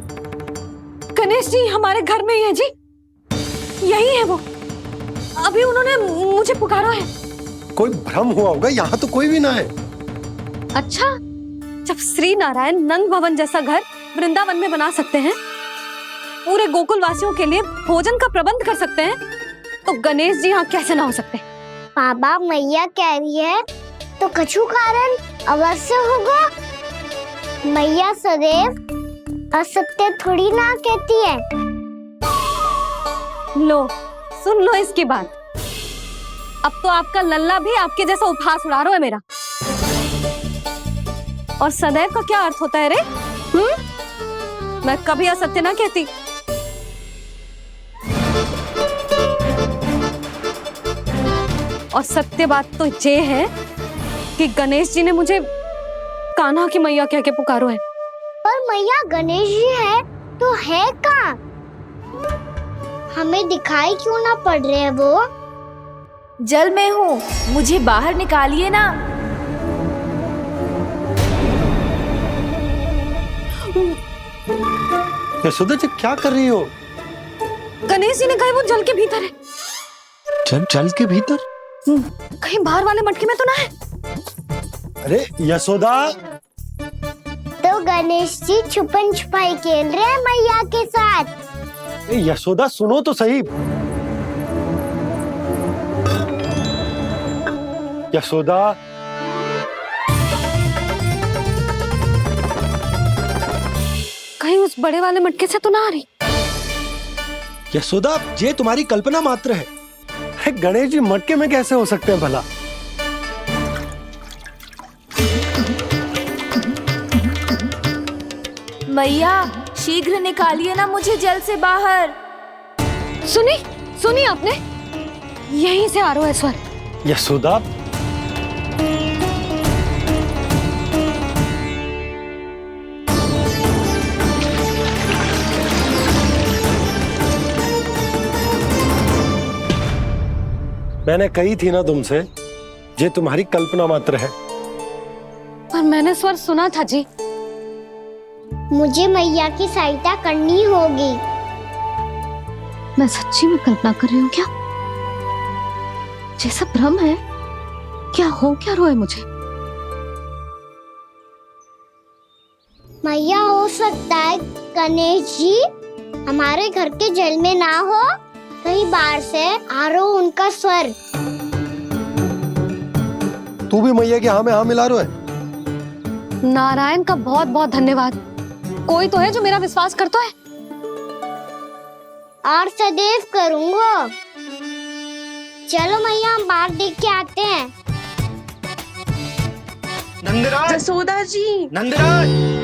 गणेश जी हमारे घर में ही है जी, यही है वो। अभी उन्होंने मुझे पुकारा है। कोई भ्रम हुआ होगा, यहाँ तो कोई भी ना है। अच्छा, जब श्री नारायण नंद भवन जैसा घर वृंदावन में बना सकते हैं, पूरे गोकुल वासियों के लिए भोजन का प्रबंध कर सकते हैं, तो गणेश जी यहाँ कैसे ना हो सकते? बाबा मैया कह रही है तो कछु कारण अवश्य होगा। मैया सदैव असत्य थोड़ी ना कहती है। लो सुन लो इसकी बात। अब तो आपका लल्ला भी आपके जैसा उपहास उड़ा रहा है मेरा। और सदैव का क्या अर्थ होता है रे? मैं कभी असत्य ना कहती। और सत्य बात तो ये है कि गणेश जी ने मुझे कान्हा की मैया कह के पुकारो है। पर मैया गणेश जी है तो है कहाँ? हमें दिखाई क्यों ना पड़ रहे हैं वो? जल में हूँ, मुझे बाहर निकालिए ना। यशोदा जी क्या कर रही हो? गणेश जी ने कहा वो जल के भीतर है। जल के भीतर? कहीं बाहर वाले मटके में तो ना है? अरे यशोदा! तो गणेश जी छुपन छुपाई खेल रहे हैं मैया के साथ। यशोदा सुनो तो सही। यशोदा, कहीं उस बड़े वाले मटके से तो ना आ रही? यशोदा ये तुम्हारी कल्पना मात्र है। गणेश जी मटके में कैसे हो सकते हैं भला? मैया शीघ्र निकालिए ना मुझे जल से बाहर। सुनी आपने? यहीं से आ रहा है स्वर। यशोदा, मैंने कही थी ना तुमसे, ये तुम्हारी कल्पना मात्र है। पर मैंने स्वर सुना था जी। मुझे मैया की सहायता करनी होगी। मैं सच्ची में कल्पना कर रही हूँ क्या? जैसा भ्रम है क्या? हो क्या रहा है मुझे? मैया हो सकता है गणेश जी हमारे घर के जल में ना हो, कहीं बाहर से आ रहा उनका स्वर। तू भी मैया के हाँ में हाँ मिला रहा है। नारायण का बहुत बहुत धन्यवाद। कोई तो है जो मेरा विश्वास करता है। और सदैव करूंगा। चलो मैया हम बाहर देख के आते हैं। नंदराज! जसोदा जी! नंदराज!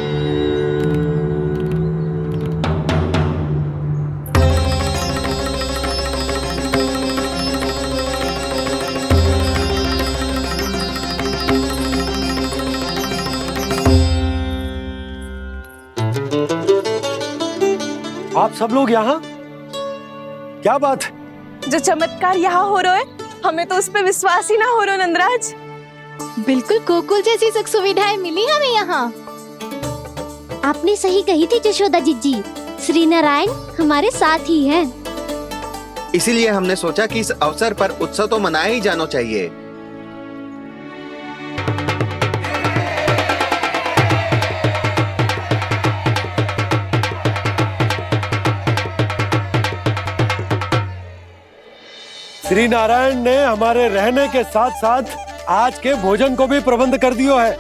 आप सब लोग यहाँ? क्या बात है? जो चमत्कार यहाँ हो रहा है, हमें तो उस पे विश्वास ही ना हो रहा नंदराज। बिल्कुल गोकुल जैसी सुख सुविधाएं मिली हमें यहाँ। आपने सही कही थी जशोदा जीजी, श्री नारायण हमारे साथ ही हैं। इसीलिए हमने सोचा कि इस अवसर पर उत्सव तो मनाया ही जाना चाहिए। श्री नारायण ने हमारे रहने के साथ साथ आज के भोजन को भी प्रबंध कर दियो है।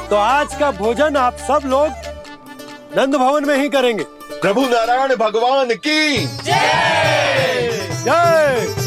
तो आज का भोजन आप सब लोग नंद भवन में ही करेंगे। प्रभु नारायण भगवान की जय! जय!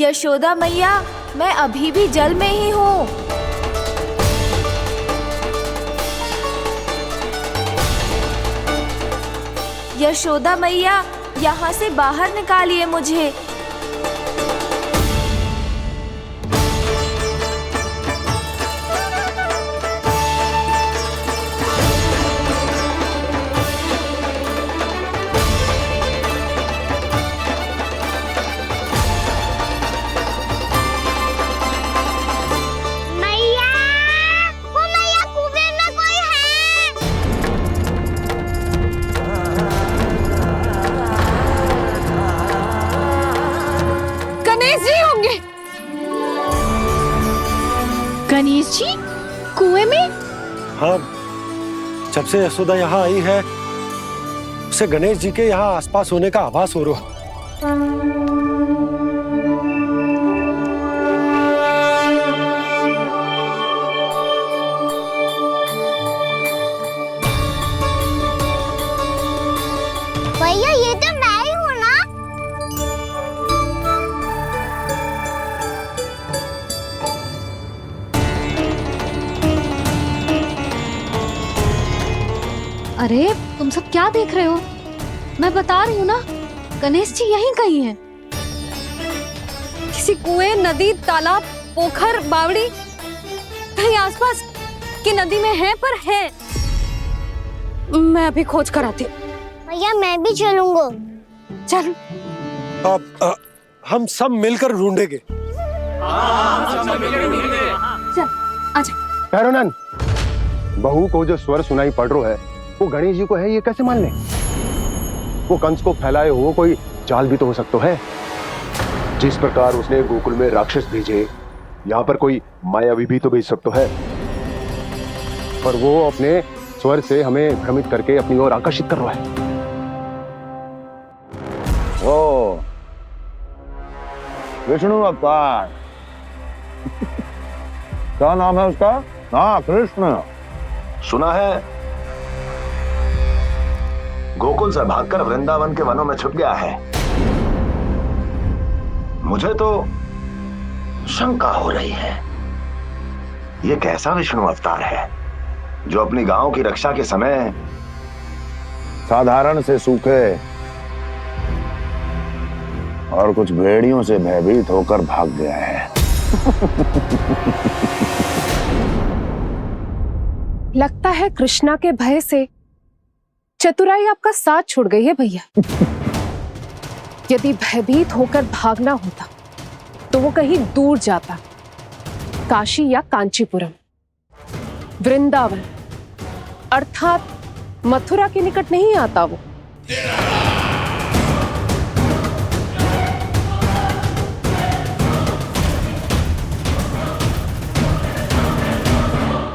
यशोदा मैया, मैं अभी भी जल में ही हूँ। यशोदा मैया, यहाँ से बाहर निकालिए मुझे। से यशोदा यहाँ आई है उसे गणेश जी के यहाँ आसपास होने का आभास हो रहा। भैया ये तो मैं ही हूँ ना। अरे तुम सब क्या देख रहे हो? मैं बता रही हूँ ना, गणेश जी यहीं कहीं हैं। किसी कुएं, नदी, तालाब, पोखर, बावड़ी कहीं आसपास की नदी में है, पर है। मैं अभी खोज कर आती हूँ। भैया मैं भी चलूंगा। चल। अब हम सब मिलकर ढूंढेंगे। चल आजा। पैरोनन, बहू को जो स्वर सुनाई पड़ रहा है वो गणेश जी को है, ये कैसे मान ले? वो कंस को फैलाए हुए कोई चाल भी तो हो सकता है। जिस प्रकार उसने गोकुल में राक्षस भेजे, यहाँ पर कोई मायावी भी तो भेज सकता है। पर वो अपने स्वर से हमें भ्रमित करके अपनी ओर आकर्षित कर रहा है। ओ विष्णु अवतार। क्या नाम है उसका? हाँ, कृष्ण। सुना है गोकुल से भागकर वृंदावन के वनों में छुप गया है। मुझे तो शंका हो रही है, ये कैसा विष्णु अवतार है जो अपनी गांव की रक्षा के समय साधारण से सूखे और कुछ भेड़ियों से भयभीत होकर भाग गया है। लगता है कृष्णा के भय से चतुराई आपका साथ छोड़ गई है भैया। यदि भयभीत होकर भागना होता तो वो कहीं दूर जाता, काशी या कांचीपुरम, वृंदावन अर्थात मथुरा के निकट नहीं आता वो।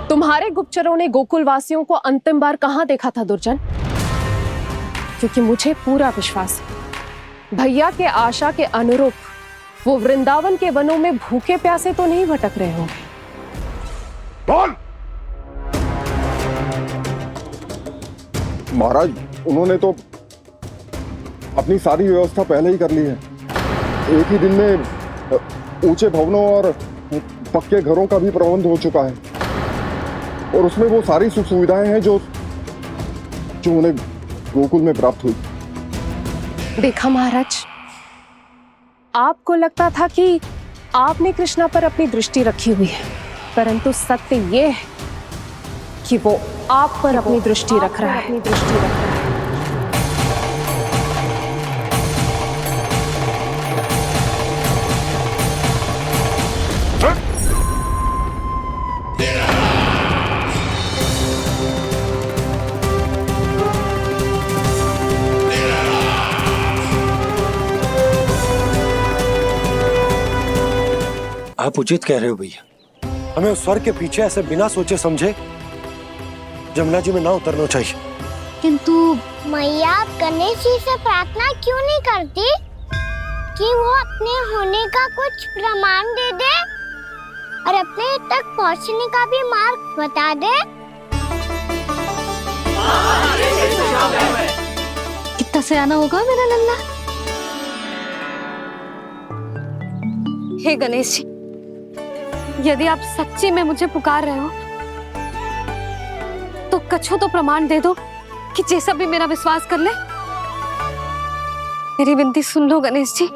तुम्हारे गुप्तचरों ने गोकुल वासियों को अंतिम बार कहां देखा था दुर्जन? क्योंकि मुझे पूरा विश्वास है भैया के आशा के अनुरूप वो वृंदावन के वनों में भूखे प्यासे तो नहीं भटक रहे होंगे। बोल। महाराज, उन्होंने तो अपनी सारी व्यवस्था पहले ही कर ली है। एक ही दिन में ऊंचे भवनों और पक्के घरों का भी प्रबंध हो चुका है और उसमें वो सारी सुख सुविधाएं हैं जो उन्हें गोकुल में प्राप्त हुई। देखा महाराज, आपको लगता था कि आपने कृष्णा पर अपनी दृष्टि रखी हुई है, परंतु सत्य ये है कि वो आप पर अपनी दृष्टि रख रहा है। आप उचित कह रहे हो भैया, हमें उस स्वर के पीछे ऐसे बिना सोचे समझे जमुना जी में ना उतरना चाहिए। किंतु मैया, आप गणेश जी से प्रार्थना क्यों नहीं करती कि वो अपने होने का कुछ प्रमाण दे दे और अपने तक पहुंचने का भी मार्ग बता दे? कितना सयाना होगा मेरा लल्ला। हे गणेश जी, यदि आप सच्ची में मुझे पुकार रहे हो तो कछो तो प्रमाण दे दो कि जैसा भी मेरा विश्वास कर ले। मेरी विनती सुन लो गणेश जी।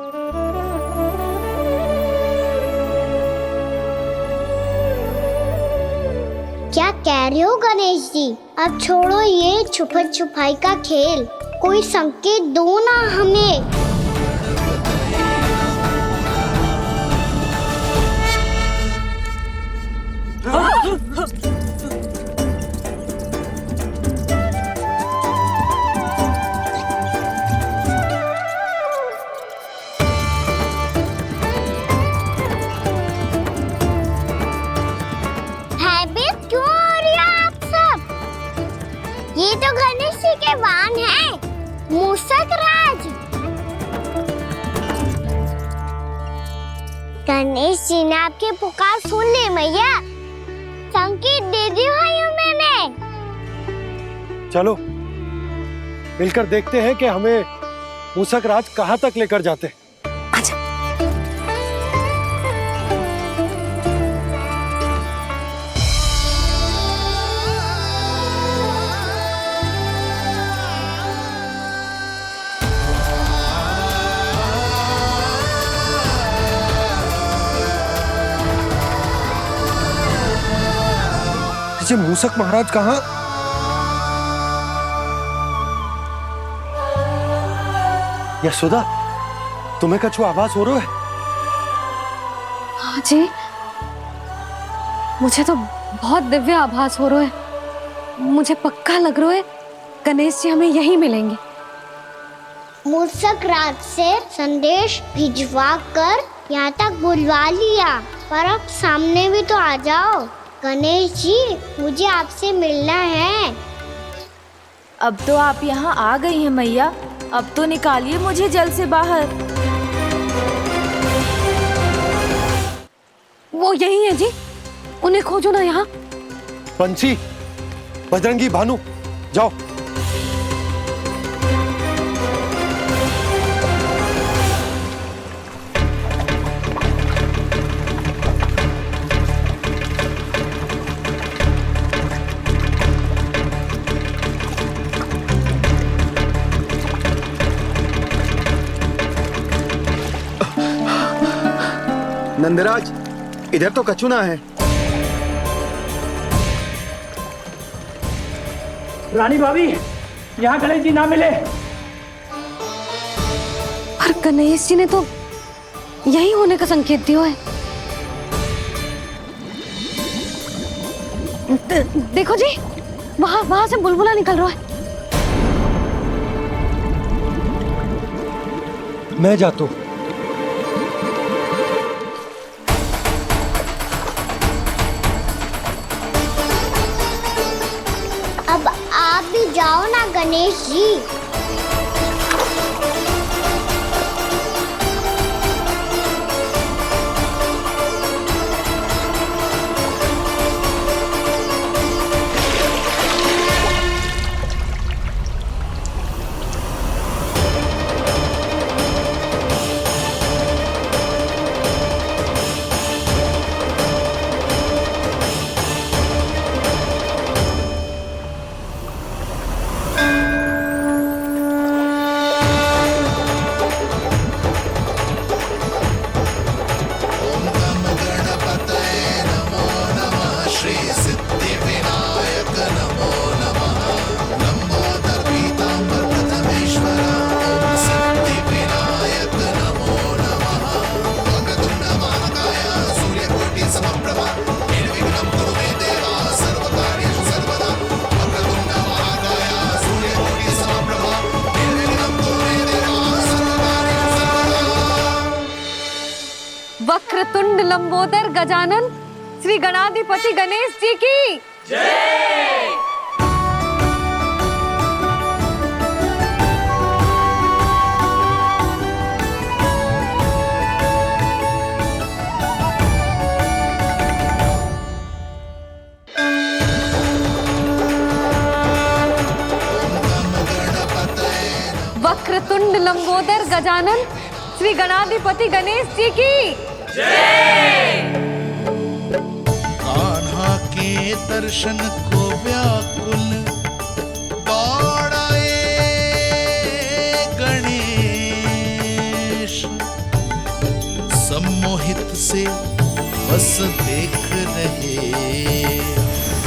क्या कह रहे हो गणेश जी? अब छोड़ो ये छुपन छुपाई का खेल, कोई संकेत दो ना हमें। तो गणेश जी के वाहन हैं, मूषक राज। गणेश जी ने आपकी पुकार सुन ली मैया, संकेत दे दी भाइयों मैंने। चलो मिलकर देखते हैं कि हमें मूषक राज कहाँ तक लेकर जाते हैं। ये मूषक महाराज कहाँ? यशोदा, तुम्हें कछु आभास हो रहा है? हाँ जी, मुझे तो बहुत दिव्य आभास हो रहा है। मुझे पक्का लग रहा है गणेश जी हमें यहीं मिलेंगे। मूषक राज से संदेश भिजवा कर यहाँ तक बुलवा लिया, पर अब सामने भी तो आ जाओ। गणेश जी, मुझे आपसे मिलना है। अब तो आप यहाँ आ गई हैं मैया, अब तो निकालिए मुझे जल से बाहर। वो यही है जी, उन्हें खोजो ना यहाँ। पंछी, बजरंगी, भानु, जाओ। नंदराज, इधर तो कछु ना है। रानी भाभी, यहाँ गणेश जी ना मिले। पर गणेश जी ने तो यही होने का संकेत दिया है। देखो जी, वहां से बुलबुला निकल रहा है। मैं जाता हूँ। अब आप भी जाओ ना गणेश जी। वक्रतुंड लंबोदर गजानन श्री गणाधिपति गणेश जी की जय। वक्रतुंड लंबोदर गजानन श्री गणाधिपति गणेश जी की जय। कान्हा के दर्शन को व्याकुल दौड़ाए गणेश, सम्मोहित से बस देख रहे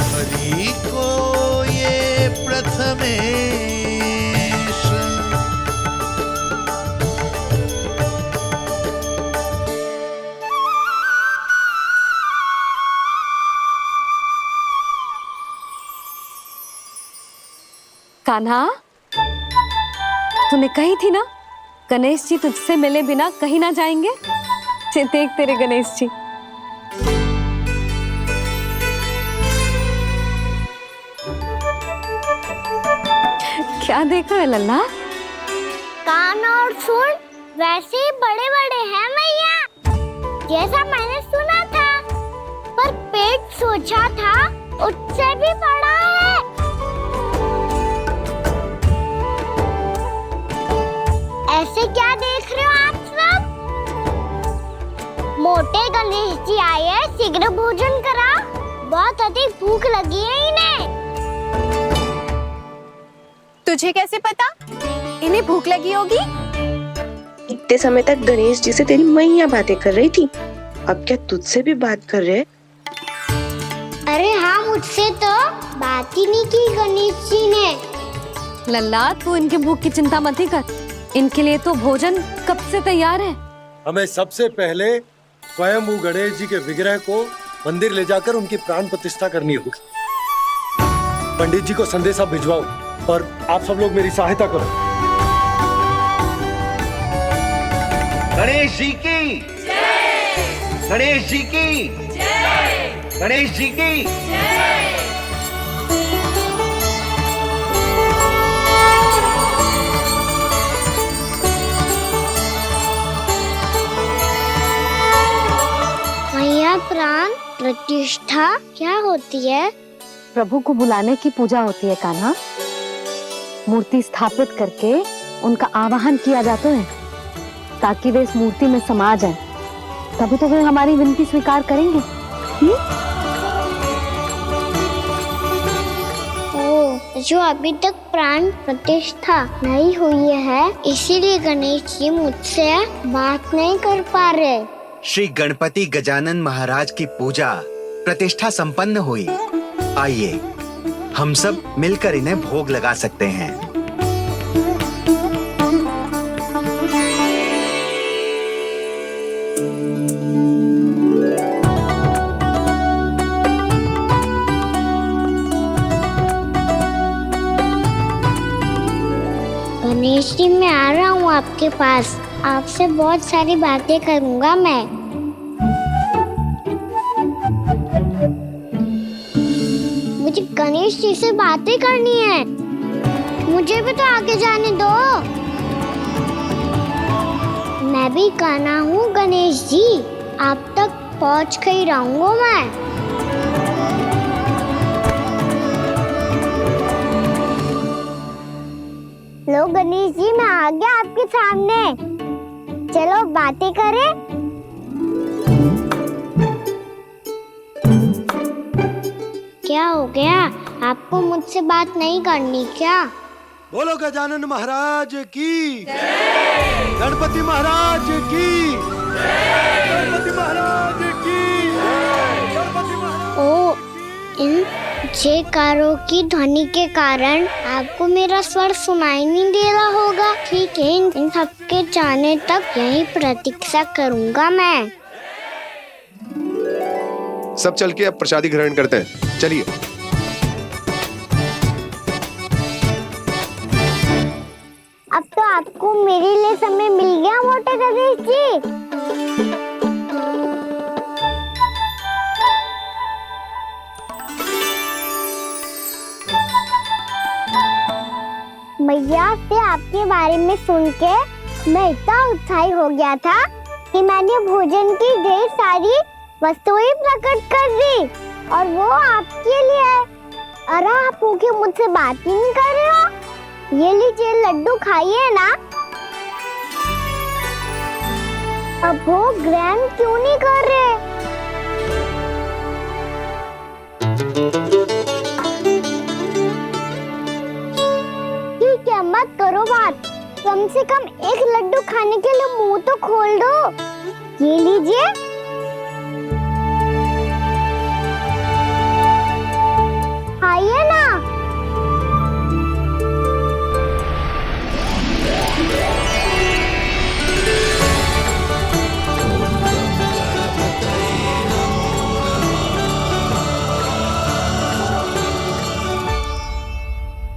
हरि को ये प्रथमेश। कान्हा, तूने कही थी ना गणेश जी तुझसे मिले बिना कहीं ना जाएंगे। देख तेरे गणेश जी। क्या देख रहे लल्ला? कान और सुन वैसे ही बड़े बड़े हैं मैया, जैसा मैंने सुना था, पर पेट सोचा था उससे भी बड़ा है। ऐसे क्या देख रहे हो आप सब? मोटे गणेश जी आए हैं, शीघ्र भोजन करा, बहुत अधिक भूख लगी है इन्हें। तुझे कैसे पता इन्हें भूख लगी होगी? इतने समय तक गणेश जी से तेरी मैया बातें कर रही थी, अब क्या तुझसे भी बात कर रहे? अरे हाँ, मुझसे तो बात ही नहीं की गणेश जी ने। लल्ला तू इनके भूख की चिंता मत ही कर, इनके लिए तो भोजन कब से तैयार है। हमें सबसे पहले स्वयं गणेश जी के विग्रह को मंदिर ले जाकर उनकी प्राण प्रतिष्ठा करनी होगी। पंडित जी को संदेशा भिजवाओ और आप सब लोग मेरी सहायता करो। गणेश जी की जय! गणेश जी की जय! गणेश जी की जय! मैया, प्राण प्रतिष्ठा क्या होती है? प्रभु को बुलाने की पूजा होती है कान्हा। मूर्ति स्थापित करके उनका आवाहन किया जाता है ताकि वे इस मूर्ति में समा जाएं। तभी तो वे हमारी विनती स्वीकार करेंगे। ओ, जो अभी तक प्राण प्रतिष्ठा नहीं हुई है, इसीलिए गणेश जी मुझसे बात नहीं कर पा रहे। श्री गणपति गजानन महाराज की पूजा प्रतिष्ठा संपन्न हुई। आइए हम सब मिलकर इन्हें भोग लगा सकते हैं। गणेश जी, मैं आ रहा हूँ आपके पास, आपसे बहुत सारी बातें करूँगा मैं। मुझे गणेश जी से बातें करनी है, मुझे भी तो आगे जाने दो। मैं भी कान्हा हूँ गणेश जी, आप तक पहुँच कर ही रहूँगा मैं। लो गणेश जी, मैं आ गया आपके सामने, चलो बातें करें। क्या हो गया, आपको मुझसे बात नहीं करनी क्या? बोलो गजानन महाराज की जय! गणपति महाराज की जय! गणपति महाराज की जय! गणपति महाराज। ओ, इन जयकारों की ध्वनि के कारण आपको मेरा स्वर सुनाई नहीं दे रहा होगा। ठीक है, इन सबके जाने तक यही प्रतीक्षा करूंगा मैं। सब चल के अब प्रसादी ग्रहण करते हैं, चलिए। अब तो आपको मेरे लिए समय मिल गया मोटे गणेश जी। मैया से आपके बारे में सुन के मैं इतना उत्साही हो गया था कि मैंने भोजन की ढेर सारी वस्तुएं प्रकट कर दी, और वो आपके लिए। अरे आप भूखे मुझसे बात ही नहीं कर रहे हो। ये लीजिए लड्डू, खाइए ना। अब भोग ग्रहण क्यों नहीं कर रहे? ठीक है, मत करो बात, कम से कम एक लड्डू खाने के लिए मुंह तो खोल दो। ये लीजिए। खाइए ना।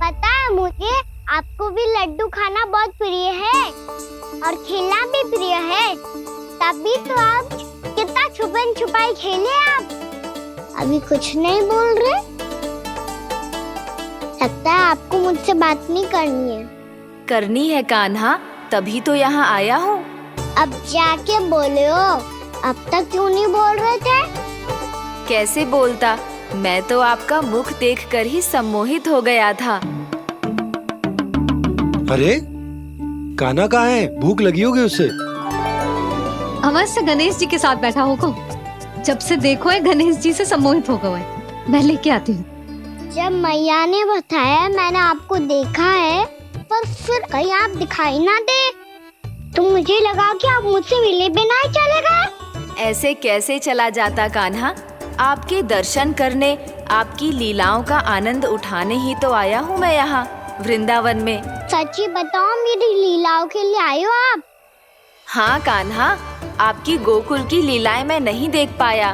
पता है मुझे, आपको भी लड्डू खाना बहुत प्रिय है और खेलना भी प्रिय है, तभी तो आप कितना छुपन छुपाई खेले। आप अभी कुछ नहीं बोल रहे। लगता है आपको मुझसे बात नहीं करनी है। करनी है कान्हा, तभी तो यहाँ आया हूँ। अब जाके बोलो, अब तक क्यों नहीं बोल रहे थे? कैसे बोलता, मैं तो आपका मुख देखकर ही सम्मोहित हो गया था। अरे कान्हा कहाँ है? भूख लगी होगी उसे। हमारे से गणेश जी के साथ बैठा होगा। जब से देखो है गणेश जी से सम्मोहित हो गए। मैं लेके आती हूँ। जब मैया ने बताया मैंने आपको देखा है, पर फिर कहीं आप दिखाई ना दे, तो मुझे लगा कि आप मुझसे मिले बिना ही चले गए। ऐसे कैसे चला जाता कान्हा, आपके दर्शन करने, आपकी लीलाओं का आनंद उठाने ही तो आया हूँ मैं यहाँ वृंदावन में। सच्ची बताओ, मेरी लीलाओं के लिए आए हो आप? हाँ कान्हा, आपकी गोकुल की लीलाएं मैं नहीं देख पाया,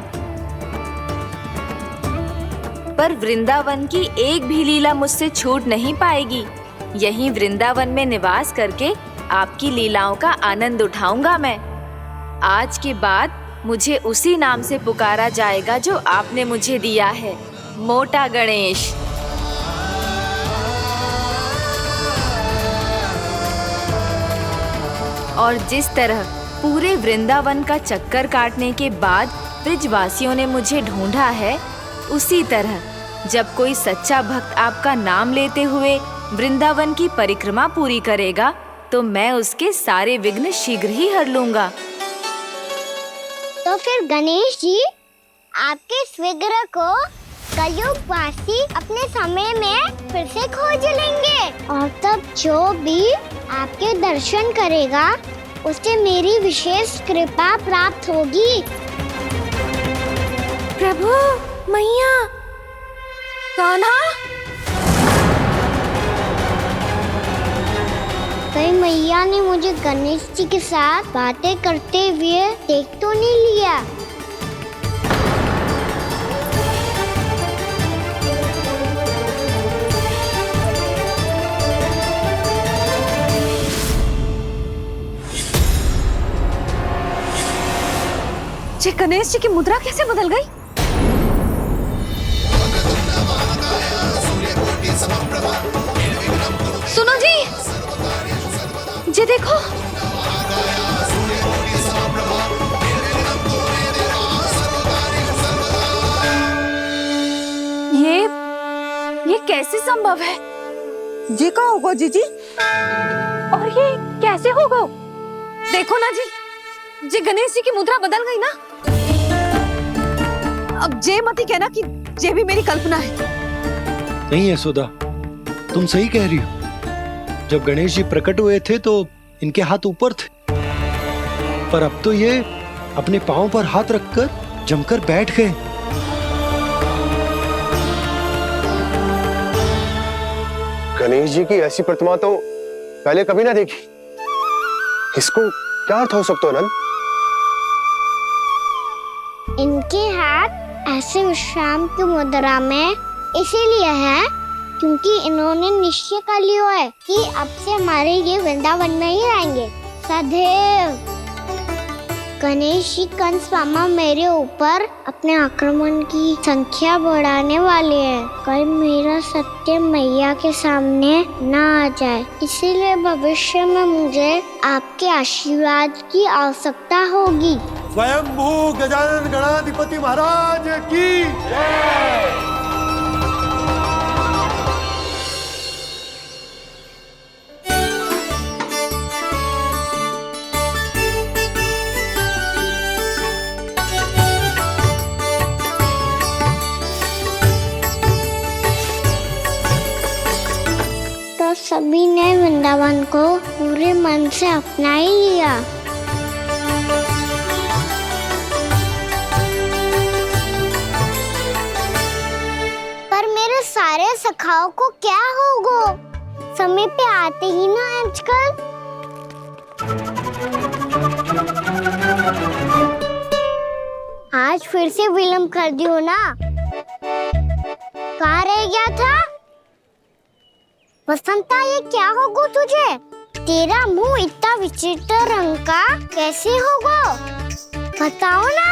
पर वृंदावन की एक भी लीला मुझसे छूट नहीं पाएगी। यहीं वृंदावन में निवास करके आपकी लीलाओं का आनंद उठाऊंगा मैं। आज के बाद मुझे उसी नाम से पुकारा जाएगा जो आपने मुझे दिया है, मोटा गणेश। और जिस तरह पूरे वृंदावन का चक्कर काटने के बाद ब्रिजवासियों ने मुझे ढूंढा है, उसी तरह जब कोई सच्चा भक्त आपका नाम लेते हुए वृंदावन की परिक्रमा पूरी करेगा, तो मैं उसके सारे विघ्न शीघ्र ही हर लूंगा। तो फिर गणेश जी, आपके इस विग्रह को कलयुगवासी अपने समय में फिर से खोज लेंगे, और तब जो भी आपके दर्शन करेगा उसे मेरी विशेष कृपा प्राप्त होगी। प्रभु, मैया, कान्हा, कहीं मैया ने मुझे गणेश जी के साथ बातें करते हुए देख तो नहीं लिया? ये गणेश जी की मुद्रा कैसे बदल गई? सुनो जी, ये देखो। ये कैसे संभव है? ये कहाँ होगा जीजी? और ये कैसे होगा? देखो ना जी, ये गणेश जी की मुद्रा बदल गई ना। अब जे मती कहना कि ये भी मेरी कल्पना है। नहीं यशोदा, तुम सही कह रही हो। जब गणेश जी प्रकट हुए थे तो इनके हाथ ऊपर थे, पर अब तो ये अपने पांव पर हाथ रखकर जमकर बैठ गए। गणेश जी की ऐसी प्रतिमा तो पहले कभी ना देखी। इसको क्या अर्थ हो सकता है नंद? इनके हाथ ऐसे विश्राम की मुद्रा में इसीलिए है क्योंकि इन्होंने निश्चय कर लिया है कि अब से हमारे ये वृंदावन में ही रहेंगे सदैव। गणेश जी कंस मामा मेरे ऊपर अपने आक्रमण की संख्या बढ़ाने वाले हैं। कल मेरा सत्य मैया के सामने ना आ जाए, इसीलिए भविष्य में मुझे आपके आशीर्वाद की आवश्यकता होगी। स्वयंभू गजानन गणाधिपति महाराज की जय। तो सभी ने वृंदावन को पूरे मन से अपना ही लिया। पर मेरे सारे सखाओं को क्या होगा? समय पे आते ही ना आजकल। आज फिर से विलंब कर दियो ना। कहाँ रह गया था? वसंता, ये क्या होगा तुझे? तेरा मुंह इतना विचित्र रंग का कैसे होगा? बताओ ना।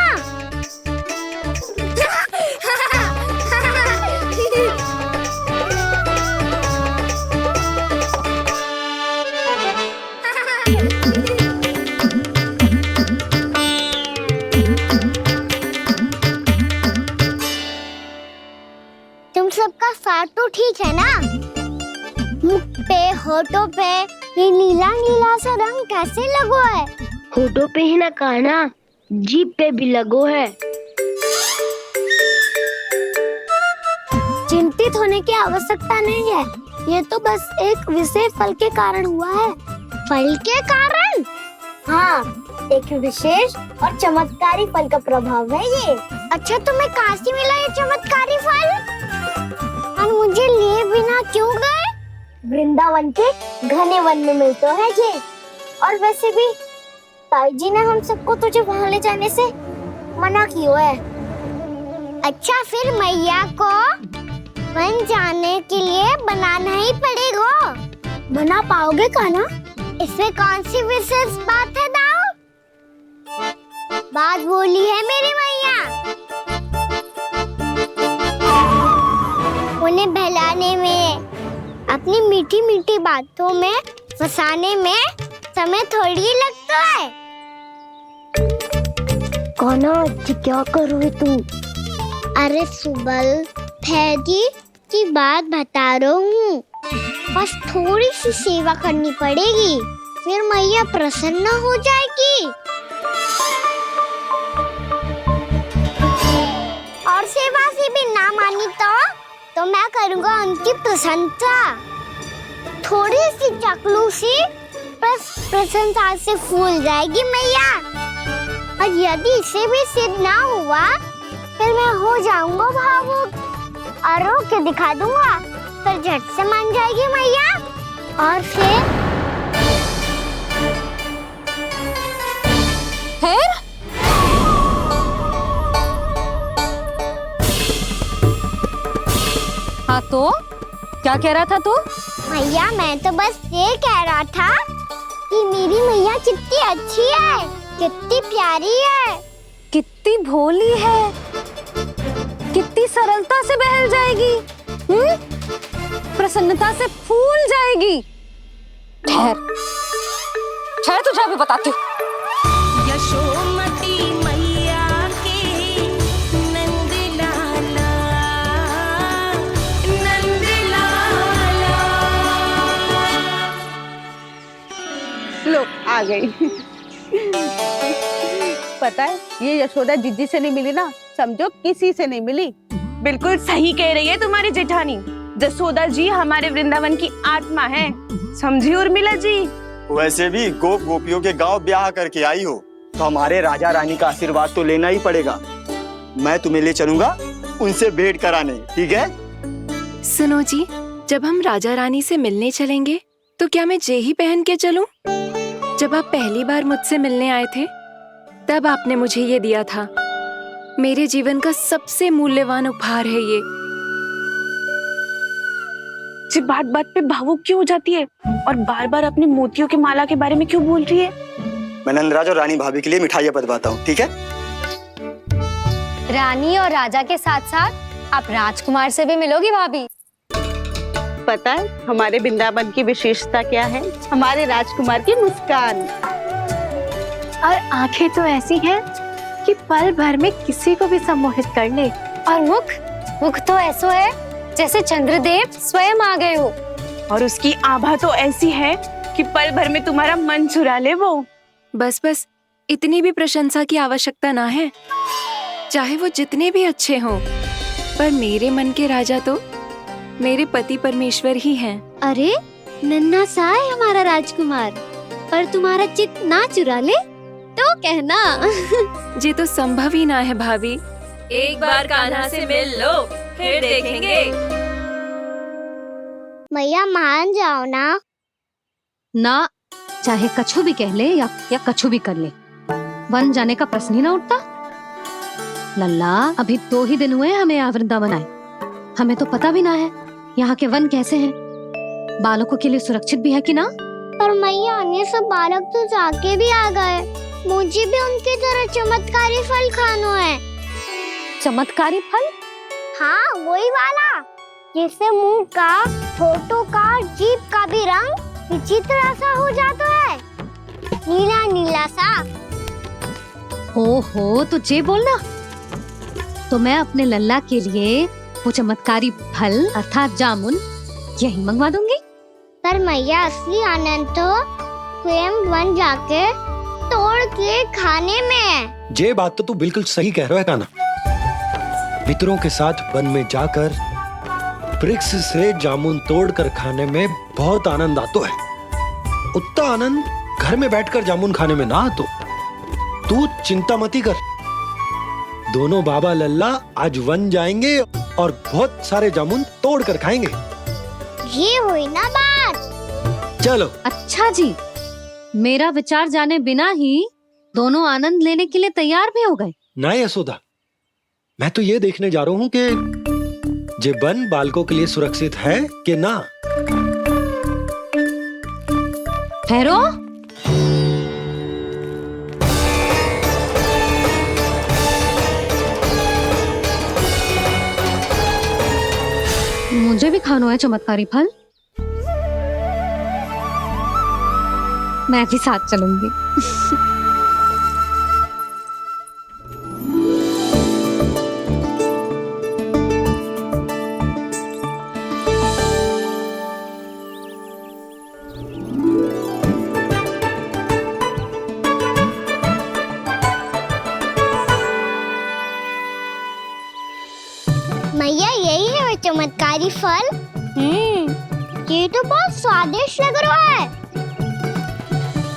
ठीक है ना? मुख पे, होठों पे ये नीला नीला सा रंग कैसे लगो है? होठों पे ही ना कान्हा, जीभ पे भी लगो है। चिंतित होने की आवश्यकता नहीं है, ये तो बस एक विशेष फल के कारण हुआ है। फल के कारण? हाँ, एक विशेष और चमत्कारी फल का प्रभाव है ये। अच्छा, तुम्हें कहाँ से मिला ये चमत्कारी फल? और मुझे लिए बिना क्यों गए? वृंदावन के घने वन में मिलते हैं ये। और वैसे भी ताई जी ने हम सबको तुझे वहाँ ले जाने से मना किया है। अच्छा, फिर मैया को वन जाने के लिए बनाना ही पड़ेगा। बना पाओगे कान्हा? इसमें कौन सी विशेष बात है दाऊ? बात बोली है मेरी मैया। उन्हें बहलाने में, अपनी मीठी मीठी बातों में फंसाने में समय थोड़ी लगता है। कान्हा, क्या कर रही तू? अरे सुबल, फैजी की बात बता रहा हूँ। बस थोड़ी सी सेवा करनी पड़ेगी, फिर मैया प्रसन्न हो जाएगी। और सेवा से भी ना मानी तो मैं करूँगा उनकी प्रशंसा। थोड़ी सी चकलूसी बस प्रशंसा से फूल जाएगी मैया। और यदि इसे भी सिद्ध ना हुआ, फिर मैं हो जाऊंगा भावुक और रो के दिखा दूंगा, फिर झट से मान जाएगी मैया। और फिर हाँ तो क्या कह रहा था तू? मैया, मैं तो बस ये कह रहा था कि मेरी मैया कितनी अच्छी है, कितनी प्यारी है, कितनी भोली है, कितनी सरलता से बहल जाएगी, प्रसन्नता से फूल जाएगी। ठहर ठहर, तुझे अभी बताती हूँ। यशोमती मैया के नंद लाला, नंद लाला। लो, आ गई। पता है, ये यशोदा जिज्जी से नहीं मिली ना, समझो किसी से नहीं मिली। बिल्कुल सही कह रही है तुम्हारी जेठानी। यशोदा जी हमारे वृंदावन की आत्मा है, समझी उर्मिला जी? वैसे भी गोप गोपियों के गांव ब्याह करके आई हो, तो हमारे राजा रानी का आशीर्वाद तो लेना ही पड़ेगा। मैं तुम्हें ले चलूंगा उनसे भेंट कराने, ठीक है? सुनो जी, जब हम राजा रानी से मिलने चलेंगे तो क्या मैं जे ही पहन के चलूं? जब आप पहली बार मुझसे मिलने आए थे, तब आपने मुझे ये दिया था। मेरे जीवन का सबसे मूल्यवान उपहार है ये। जी बात बात पे भावुक क्यों हो जाती है और बार बार अपने मोतियों के माला के बारे में क्यों बोल रही है? मैं नंदराज और रानी भाभी के लिए मिठाइयाँ बंटवाता हूँ, ठीक है? रानी और राजा के साथ साथ आप राजकुमार से भी मिलोगी भाभी। पता है हमारे वृंदावन की विशेषता क्या है? हमारे राजकुमार की मुस्कान और आंखें तो ऐसी हैं कि पल भर में किसी को भी सम्मोहित कर ले। और मुख तो ऐसा है जैसे चंद्रदेव स्वयं आ गए हो। और उसकी आभा तो ऐसी है कि पल भर में तुम्हारा मन चुरा ले वो। बस बस, इतनी भी प्रशंसा की आवश्यकता ना है। चाहे वो जितने भी अच्छे हों, पर मेरे मन के राजा तो मेरे पति परमेश्वर ही हैं। अरे नन्हा सा है हमारा राजकुमार, पर तुम्हारा चित्त ना चुरा ले तो कहना। ये तो संभव ही ना है भाभी। एक बार कान्हा से मिल लो, फिर देखेंगे। मैया मान जाओ ना। चाहे कछु भी कह ले या कछु भी कर ले, वन जाने का प्रश्न ही ना उठता। लल्ला, अभी 2 ही दिन हुए हमें यहाँ वृंदावन आए, हमें तो पता भी ना है यहाँ के वन कैसे हैं, बालकों के लिए सुरक्षित भी है कि ना। पर मैया, अन्य सब बालक तो जाके भी आ गए, मुझे भी उनकी तरह चमत्कारी फल खाना है। चमत्कारी फल? हाँ, वही वाला जिससे मुंह का, होठों का, जीभ का भी रंग विचित्र सा हो जाता है, नीला नीला सा। हो तो जे बोलना। तो मैं अपने लल्ला के लिए वो चमत्कारी फल अर्थात जामुन यही मंगवा दूंगी। पर मैया असली आनंद तो स्वयं वन जाके तोड़ के खाने में है। ये बात तो तू बिल्कुल सही कह रहा है कान्हा। मित्रों के साथ वन में जाकर वृक्ष से जामुन तोड़कर खाने में बहुत आनंद आता है। उतना आनंद घर में बैठकर जामुन खाने में ना आतो। तू चिंता मती कर, दोनों बाबा लल्ला आज वन जाएंगे और बहुत सारे जामुन तोड़कर खाएंगे। ये हुई ना बात। चलो। अच्छा जी, मेरा विचार जाने बिना ही दोनों आनंद लेने के लिए तैयार भी हो गए। ना यशोदा, मैं तो ये देखने जा रहा हूँ कि ये वन बालकों के लिए सुरक्षित है कि ना। ठहरो। मुझे भी खाना है चमत्कारी फल। मैं भी साथ चलूंगी। मैया यही है वो चमत्कारी फल। ये तो बहुत स्वादिष्ट लग रहा है,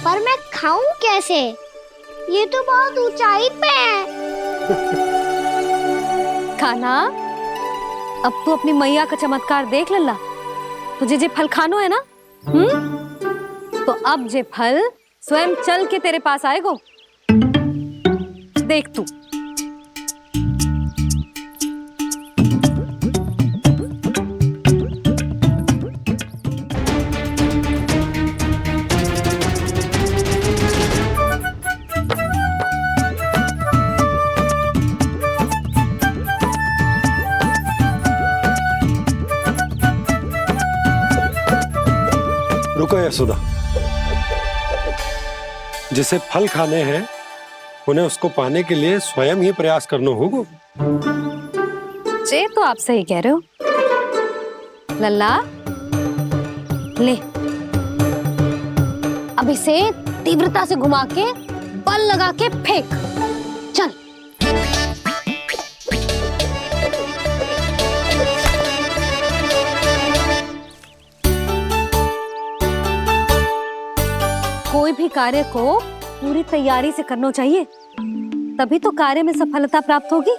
पर मैं खाऊं कैसे? ये तो बहुत ऊंचाई पे है। खाना, अब तू अपनी मैया का चमत्कार देख लल्ला। तुझे जे फल खानो है ना, तो अब जे फल स्वयं चल के तेरे पास आएगो। देख तू। रुको यशोदा, जिसे फल खाने हैं उन्हें उसको पाने के लिए स्वयं ही प्रयास करना होगा। जे तो आप सही कह रहे हो लल्ला। ले, अब इसे तीव्रता से घुमा के बल लगा के फेंक। चल। कोई भी कार्य को पूरी तैयारी से करना चाहिए, तभी तो कार्य में सफलता प्राप्त होगी।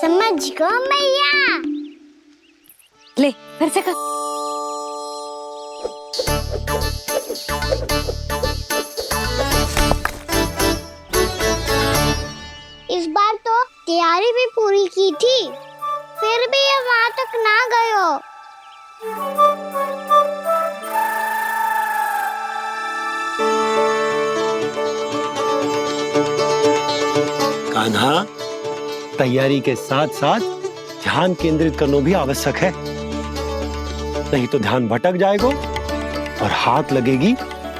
समझ गो मैया। ले, फिर से कर। इस बार तो तैयारी भी पूरी की थी, फिर भी ये वहां तक ना गयो। कान्हा, तैयारी के साथ साथ ध्यान केंद्रित करना भी आवश्यक है, नहीं तो ध्यान भटक जाएगा और हाथ लगेगी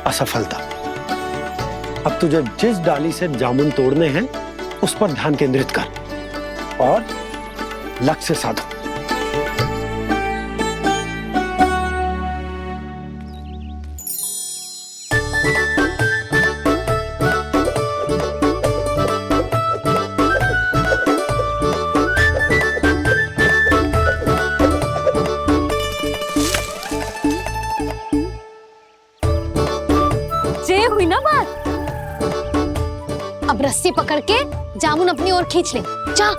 असफलता। अब तुझे जिस डाली से जामुन तोड़ने हैं उस पर ध्यान केंद्रित कर और लक्ष्य साधो। हुई ना बात। अब रस्सी पकड़ के जामुन अपनी ओर खींच ले। जा।